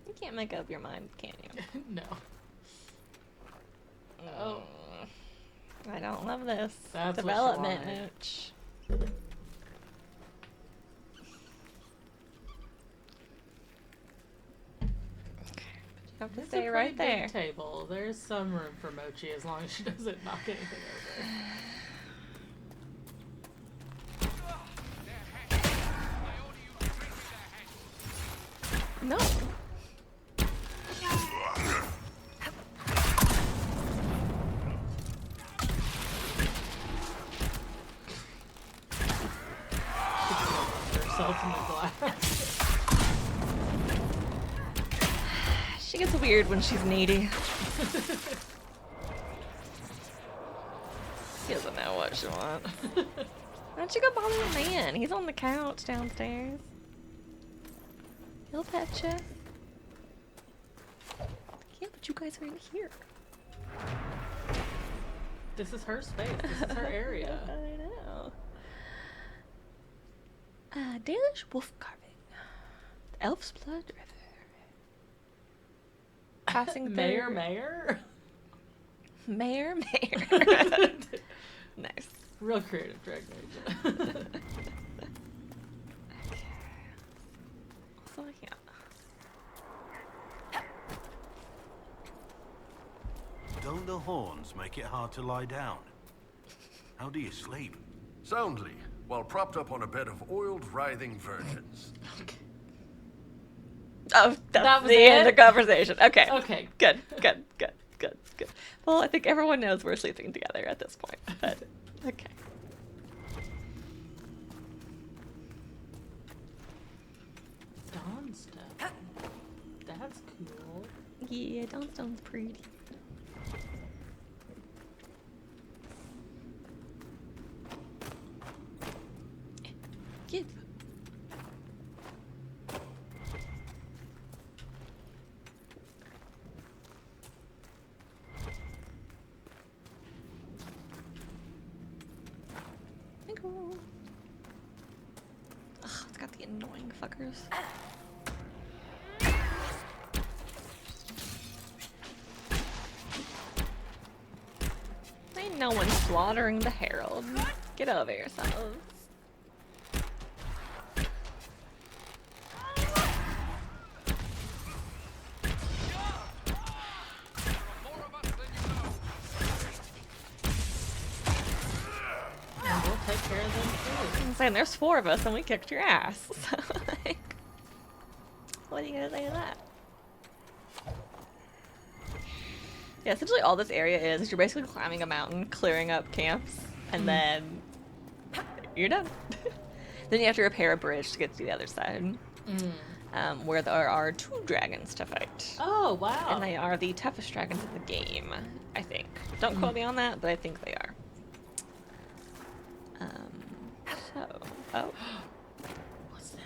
You can't make up your mind, can you? No. Oh. I don't love this. That's development, what she wanted. Mooch. You have to It's stay a right pretty there. big table. There's some room for Mochi as long as she doesn't knock anything over. No. Herself in the glass. She gets weird when she's needy. She doesn't know what she wants. Why don't you go bother the man? He's on the couch downstairs. He'll pet ya. Yeah, but you guys are in here. This is her space. This is her area. I know. Dalish wolf carving. The Elf's Blood River. Passing through. Mayor. Nice. Real creative drag race. So yeah. Don't the horns make it hard to lie down? How do you sleep? Soundly, while propped up on a bed of oiled, writhing virgins. Oh, that's That was the end of it? the conversation. Okay. Okay. Good. Well, I think everyone knows we're sleeping together at this point, but okay. Dawnstone. That's cool. Yeah, Dawnstone's pretty. Give. Ugh, it's got the annoying fuckers. Ain't no one slaughtering the Herald. Get over yourselves. And we'll take care of them too. I'm saying there's 4 of us and we kicked your ass. So, like, what are you gonna say to that? Yeah, essentially all this area is you're basically climbing a mountain, clearing up camps, and then you're done. Then you have to repair a bridge to get to the other side, where there are 2 dragons to fight. Oh, wow. And they are the toughest dragons in the game, I think. Don't quote me on that, but I think they are. Oh. What's that?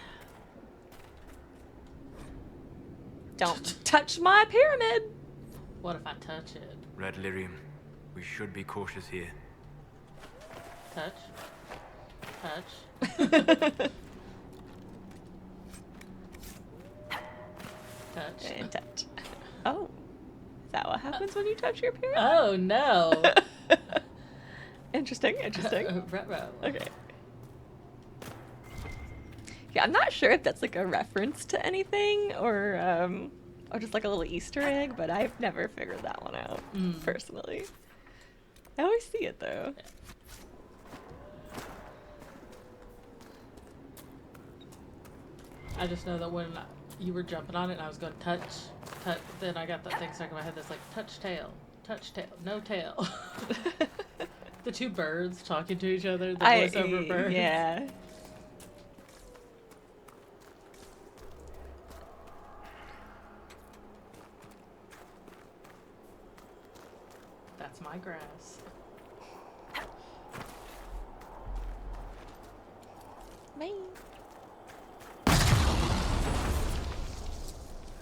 Don't touch my pyramid! What if I touch it? Red lyrium. We should be cautious here. Touch. Touch. And touch. Oh. Is that what happens when you touch your pyramid? Oh, no. Interesting. Ruh-roh. Okay. Yeah, I'm not sure if that's like a reference to anything or just like a little Easter egg, but I've never figured that one out personally. I always see it though. I just know that when you were jumping on it and I was going touch, then I got that thing stuck in my head that's like touch tail, no tail. The 2 birds talking to each other, the voiceover birds. Yeah. That's my grass. Me.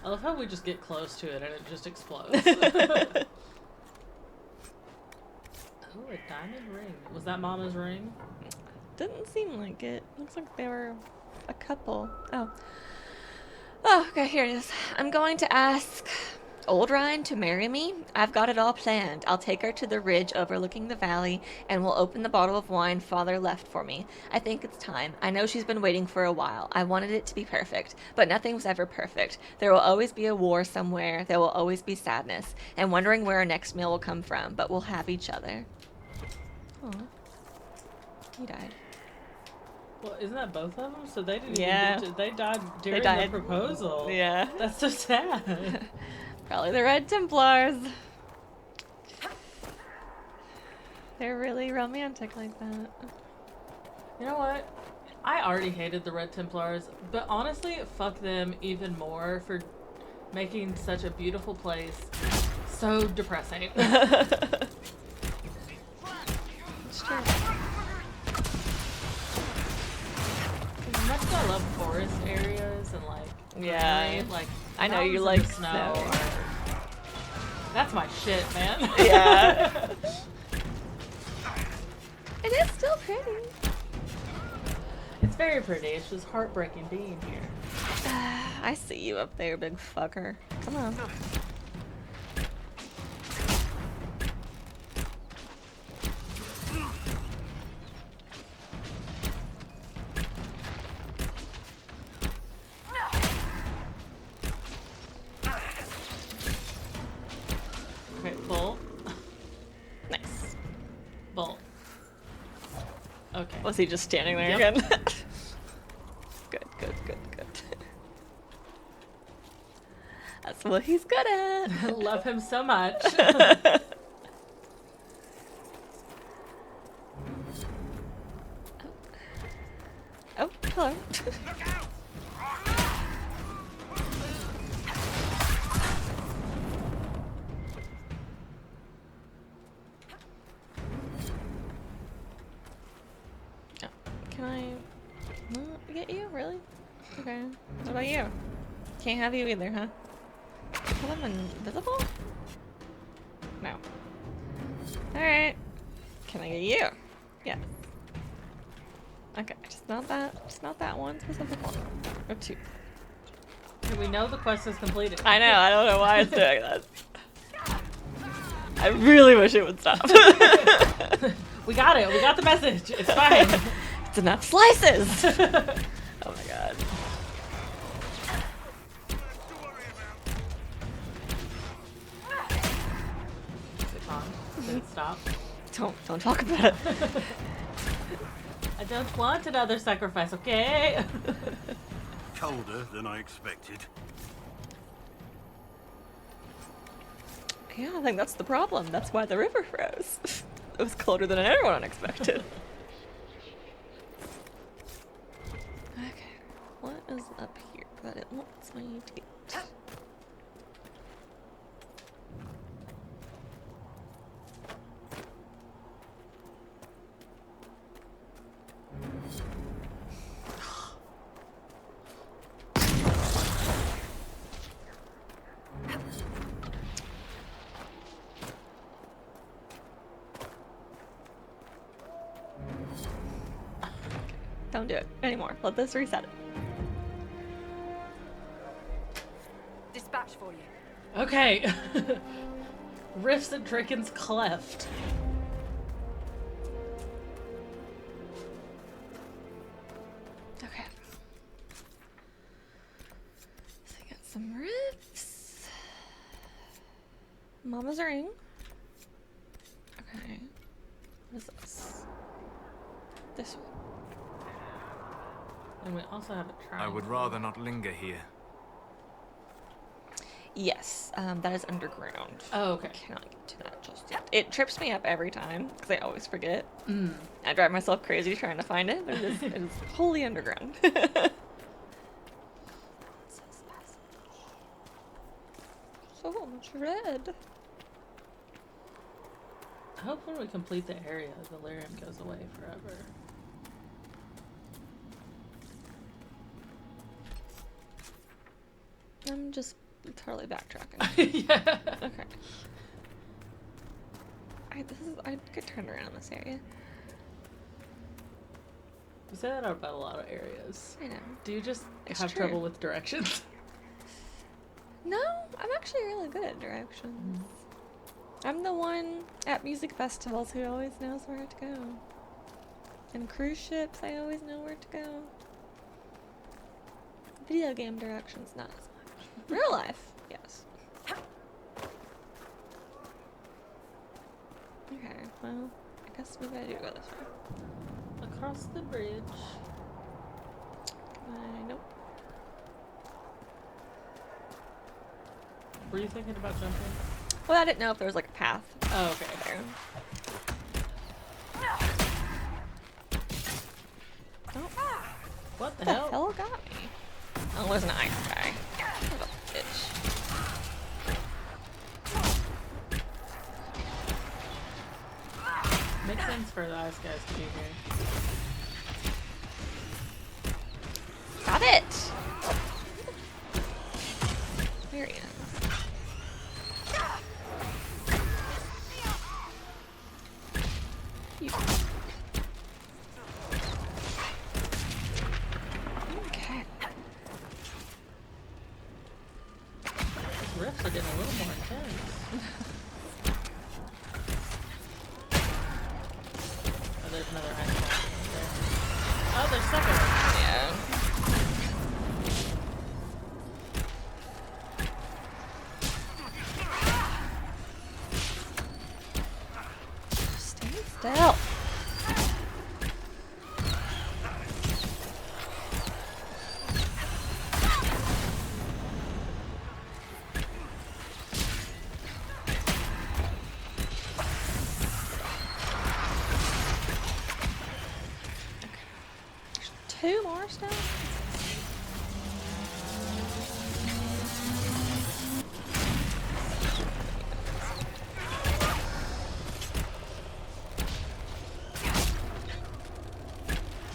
I love how we just get close to it and it just explodes. Oh, a diamond ring. Was that Mama's ring? Didn't seem like it. Looks like there were a couple. Oh, okay, here it is. I'm going to ask Old Rhine to marry me. I've got it all planned. I'll take her to the ridge overlooking the valley, and we'll open the bottle of wine Father left for me. I think it's time. I know she's been waiting for a while. I wanted it to be perfect, but nothing was ever perfect. There will always be a war somewhere. There will always be sadness, and wondering where our next meal will come from, but we'll have each other. Aw. He died. Well, isn't that both of them? So they didn't Yeah. even get to, they died during died. the proposal. Yeah. That's so sad. Probably the Red Templars. They're really romantic like that. You know what? I already hated the Red Templars, but honestly, fuck them even more for making such a beautiful place so depressing. It's true. As much as I love forest areas and like Yeah. greenery, like I know you mountains in like the snow. snow. That's my shit, man. Yeah. It is still pretty. It's very pretty. It's just heartbreaking being here. I see you up there, big fucker. Come on. Okay, bolt. Nice. Bolt. Okay. Was he just standing there Yep. again? Good. That's what he's good at. I love him so much. Oh, hello. Can I not get you? Really? Okay. What about you? Can't have you either, huh? Kill them invisible? No. Alright. Can I get you? Yeah. Okay, just not that one specific one. Or two. Okay, we know the quest is completed. I know, I don't know why it's doing that. I really wish it would stop. We got it. We got the message. It's fine. It's enough slices! Oh my god. Is it gone? Did it stop? Don't talk about it. I don't want another sacrifice, okay? Colder than I expected. Yeah, I think that's the problem. That's why the river froze. It was colder than anyone expected. Okay, what is up here that it wants me to get? Don't do it anymore. Let this reset it. Dispatch for you. Okay. Rifts and Draken's Cleft. Okay. So I got some rifts. Mama's ring. Okay. What is this? This one. And we also have a triangle. I would rather not linger here. Yes, that is underground. Oh, okay. I cannot get to that just yet. It trips me up every time because I always forget. Mm. I drive myself crazy trying to find it, but it is wholly underground. So much red. I hope when we complete the area, the lyrium goes away forever. I'm just totally backtracking. Yeah. Okay. I could turn around this area. You say that about a lot of areas. I know. Do you just It's have true. trouble with directions? No, I'm actually really good at directions. I'm the one at music festivals who always knows where to go. And cruise ships, I always know where to go. Video game directions, not as much. Real life, yes. Okay, well, I guess maybe I do go this way. Across the bridge. Nope. Were you thinking about jumping? Well, I didn't know if there was like a path. Oh, okay. There. Oh. What the The hell? hell got me? Oh, it was an ice guy. What a bitch. Makes sense for the ice guys to be here. Got it! barbarians. You. Okay. These riffs are getting a little more intense. Oh, there's another ice block there. Oh, there's second one. Yeah. Stay still. Two more still?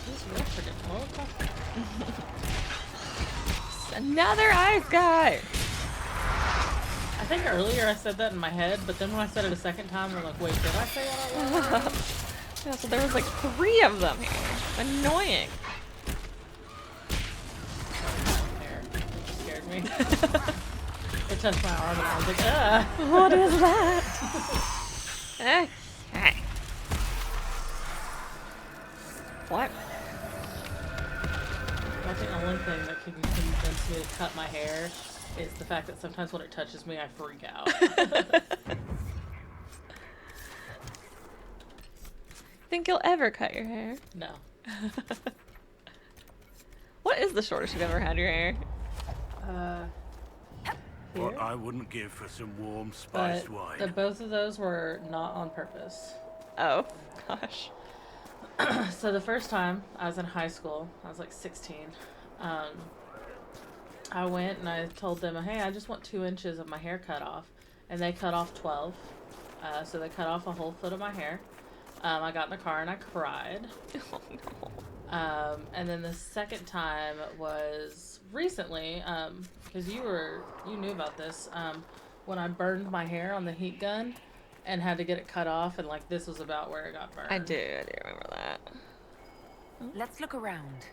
These riffs are getting a little tougher. Another ice guy! I think earlier I said that in my head, but then when I said it a second time, I'm like, wait, did I say that out loud? Yeah, so there was like 3 of them here. Annoying. There. It just scared me. It touched my arm and I was like, ah. What is that? Okay. What? I think the only thing that can convince me to cut my hair is the fact that sometimes when it touches me, I freak out. Think you'll ever cut your hair? No. What is the shortest you've ever had your hair? What I wouldn't give for some warm spiced wine. Both of those were not on purpose. Oh, gosh. So the first time I was in high school, I was like 16. I went and I told them, hey, I just want 2 inches of my hair cut off. And they cut off 12. So they cut off a whole foot of my hair. I got in the car and I cried. Oh, no. And then the second time was recently, because you knew about this, when I burned my hair on the heat gun and had to get it cut off, and like this was about where it got burned. I do remember that. Let's look around.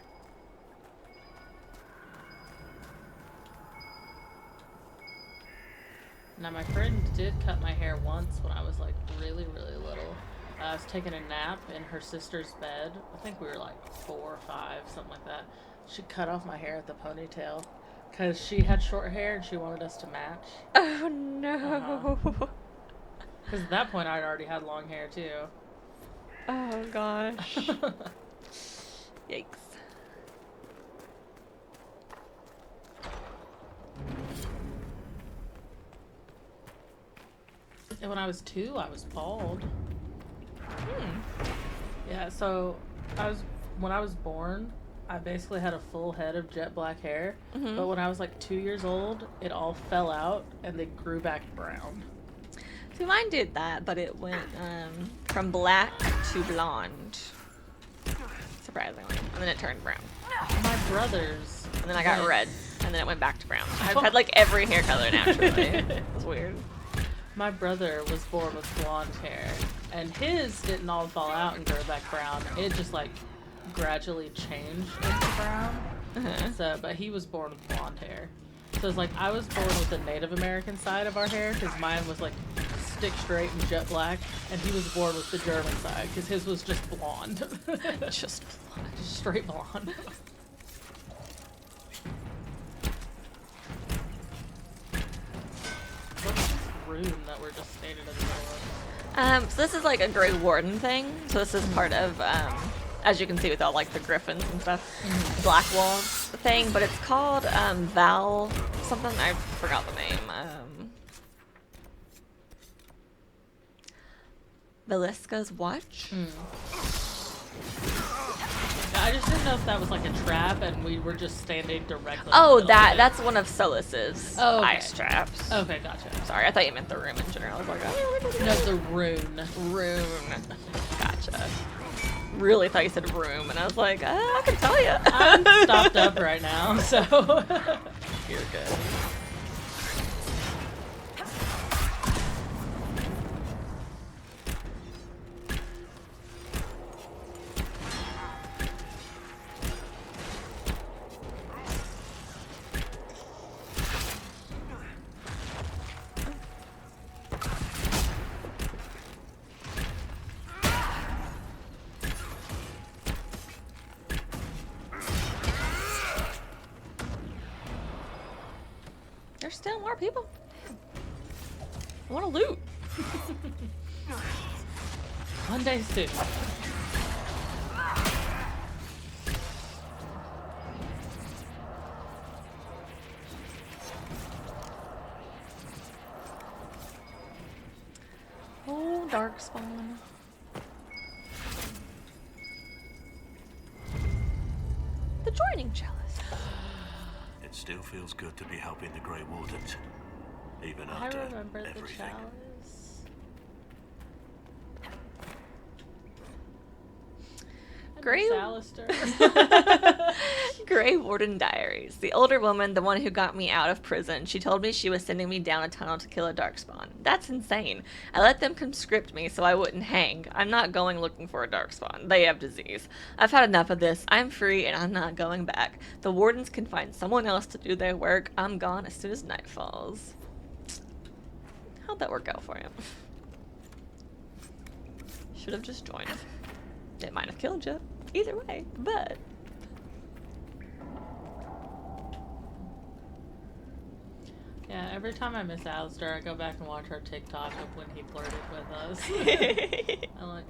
Now my friend did cut my hair once when I was like really, really little. I was taking a nap in her sister's bed. I think we were like 4 or 5, something like that. She cut off my hair at the ponytail because she had short hair and she wanted us to match. Oh no. Because at that point I'd already had long hair too. Oh gosh. Yikes. And when I was 2, I was bald. Yeah, so when I was born, I basically had a full head of jet black hair. But when I was like 2 years old, it all fell out and they grew back brown. See, mine did that, but it went from black to blonde. Surprisingly. And then it turned brown. My brother's. And then I got red. And then it went back to brown. I've had like every hair color naturally. It was weird. My brother was born with blonde hair, and his didn't all fall out and grow back brown. It just like gradually changed into brown. So, but he was born with blonde hair. So it's like I was born with the Native American side of our hair because mine was like stick straight and jet black, and he was born with the German side because his was just blonde. Just blonde. Just straight blonde. Room that we're just standing in the middle of. So this is like a Grey Warden thing. So this is part of, as you can see with all like the griffins and stuff, Black Wall thing. But it's called Val something. I forgot the name. Velisca's Watch. I just didn't know if that was like a trap and we were just standing directly. Oh, that's one of Solus's ice traps. Okay, gotcha. Sorry, I thought you meant the room in general. I was like, oh, no, the rune. Rune. Gotcha. Really thought you said room, and I was like, I can tell you. I'm stopped up right now, so you're good. still more people. I want to loot. One day soon. Oh, Darkspawn. The joining chalice. It still feels good to be helping the Grey Wardens, even I after remember the everything. chalice. Grey Alistair. Grey Warden Diaries. The older woman, the one who got me out of prison, she told me she was sending me down a tunnel to kill a darkspawn. That's insane. I let them conscript me so I wouldn't hang. I'm not going looking for a darkspawn. They have disease. I've had enough of this. I'm free and I'm not going back. The wardens can find someone else to do their work. I'm gone as soon as night falls. How'd that work out for you? Should have just joined. It might have killed you. Either way, but... Yeah, every time I miss Alistair, I go back and watch our TikTok of when he flirted with us. I'm like...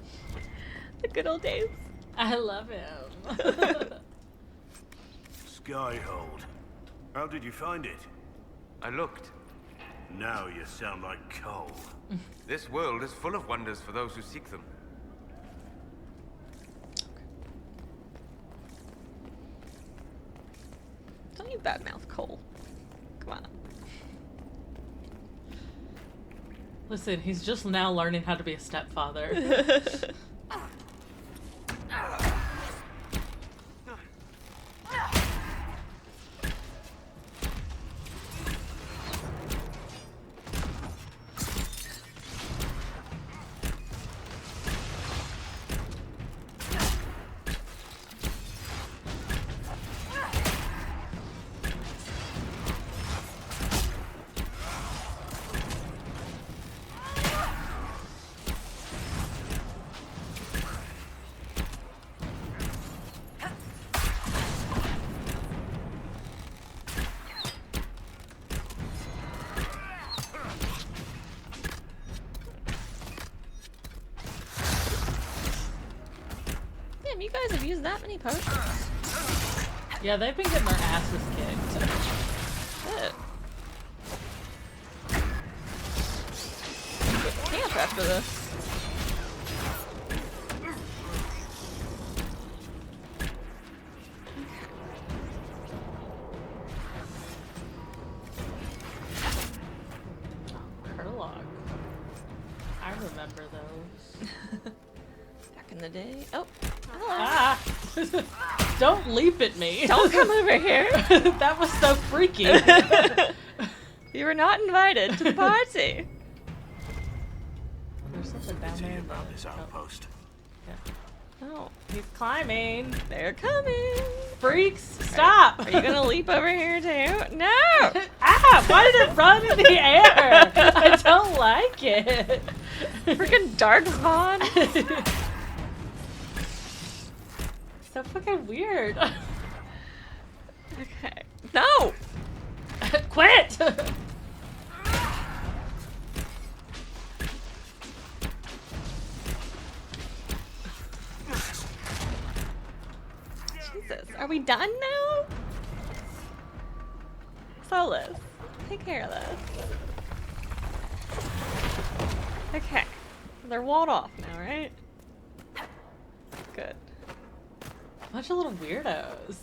The good old days. I love him. Skyhold. How did you find it? I looked. Now you sound like coal. This world is full of wonders for those who seek them. Don't you badmouth Cole. Come on. Listen, he's just now learning how to be a stepfather. Damn, you guys have used that many potions? Yeah, they've been getting their asses kicked. Shit. Go to camp after this. Curlog. I remember those. Back in the day. Oh, hello. Ah! Don't leap at me. Don't come over here. That was so freaky. You were not invited to the party. There's something down there. About this outpost. Oh, he's climbing. They're coming. Freaks, stop. Are you gonna leap over here too? No. Ah! Why did it run in the air? I don't like it. Freaking darkspawn. So fucking weird. Okay. No! Quit! Jesus, are we done now? Solus, take care of this. Okay. They're walled off now, right? Good. Bunch of little weirdos.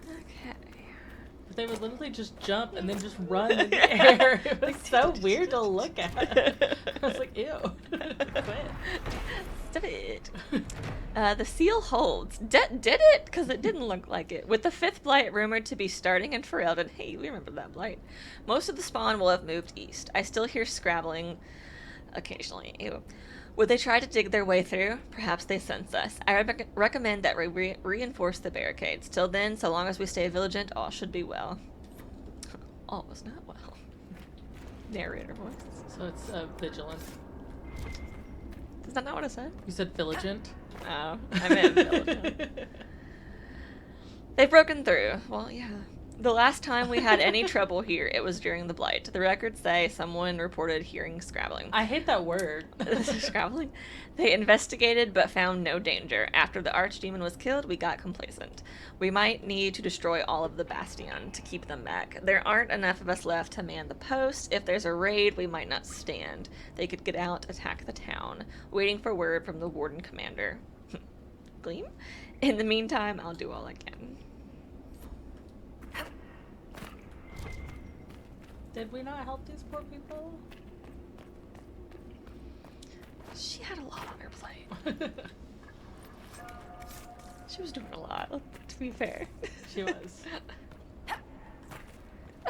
Okay. But they would literally just jump and then just run in the air. It was so weird to look at. I was like, ew. Quit. Stop it. The seal holds. Did it? Because it didn't look like it. With the 5th blight rumored to be starting in Ferelden. Hey, we remember that blight. Most of the spawn will have moved east. I still hear scrabbling occasionally. Ew. Would they try to dig their way through? Perhaps they sense us. I recommend that we reinforce the barricades. Till then, so long as we stay vigilant, all should be well. All was not well. Narrator voice. So it's vigilant. Is that not what I said? You said vigilant? Oh, I meant vigilant. They've broken through. Well, yeah. The last time we had any trouble here, it was during the Blight. The records say someone reported hearing scrabbling. I hate that word. Scrabbling? They investigated but found no danger. After the archdemon was killed, we got complacent. We might need to destroy all of the Bastion to keep them back. There aren't enough of us left to man the post. If there's a raid, we might not stand. They could get out, attack the town. Waiting for word from the Warden Commander. Gleam? In the meantime, I'll do all I can. Did we not help these poor people? She had a lot on her plate. She was doing a lot, to be fair. She was.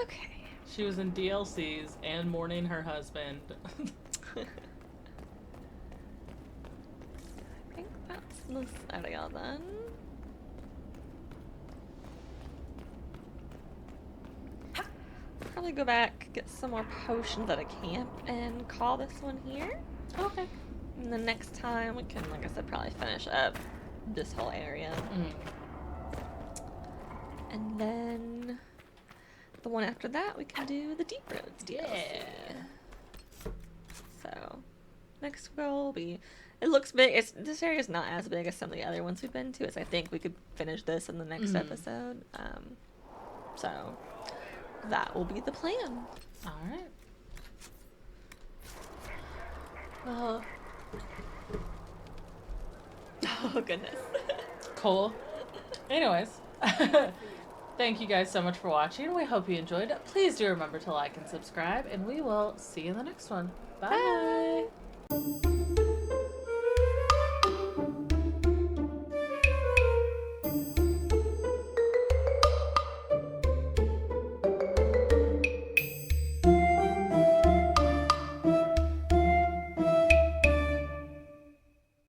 Okay. She was in DLCs and mourning her husband. I think that's this area then. Probably go back, get some more potions at a camp, and call this one here. Okay. And the next time we can, like I said, probably finish up this whole area. And then the one after that, we can do the Deep Roads DLC. Yeah. So next goal will be. It looks big. This area is not as big as some of the other ones we've been to. So I think we could finish this in the next episode. So that will be the plan. All right. Oh goodness. Cool. Anyways, thank you guys so much for watching. We hope you enjoyed it. Please do remember to like and subscribe, and we will see you in the next one. Bye. Bye.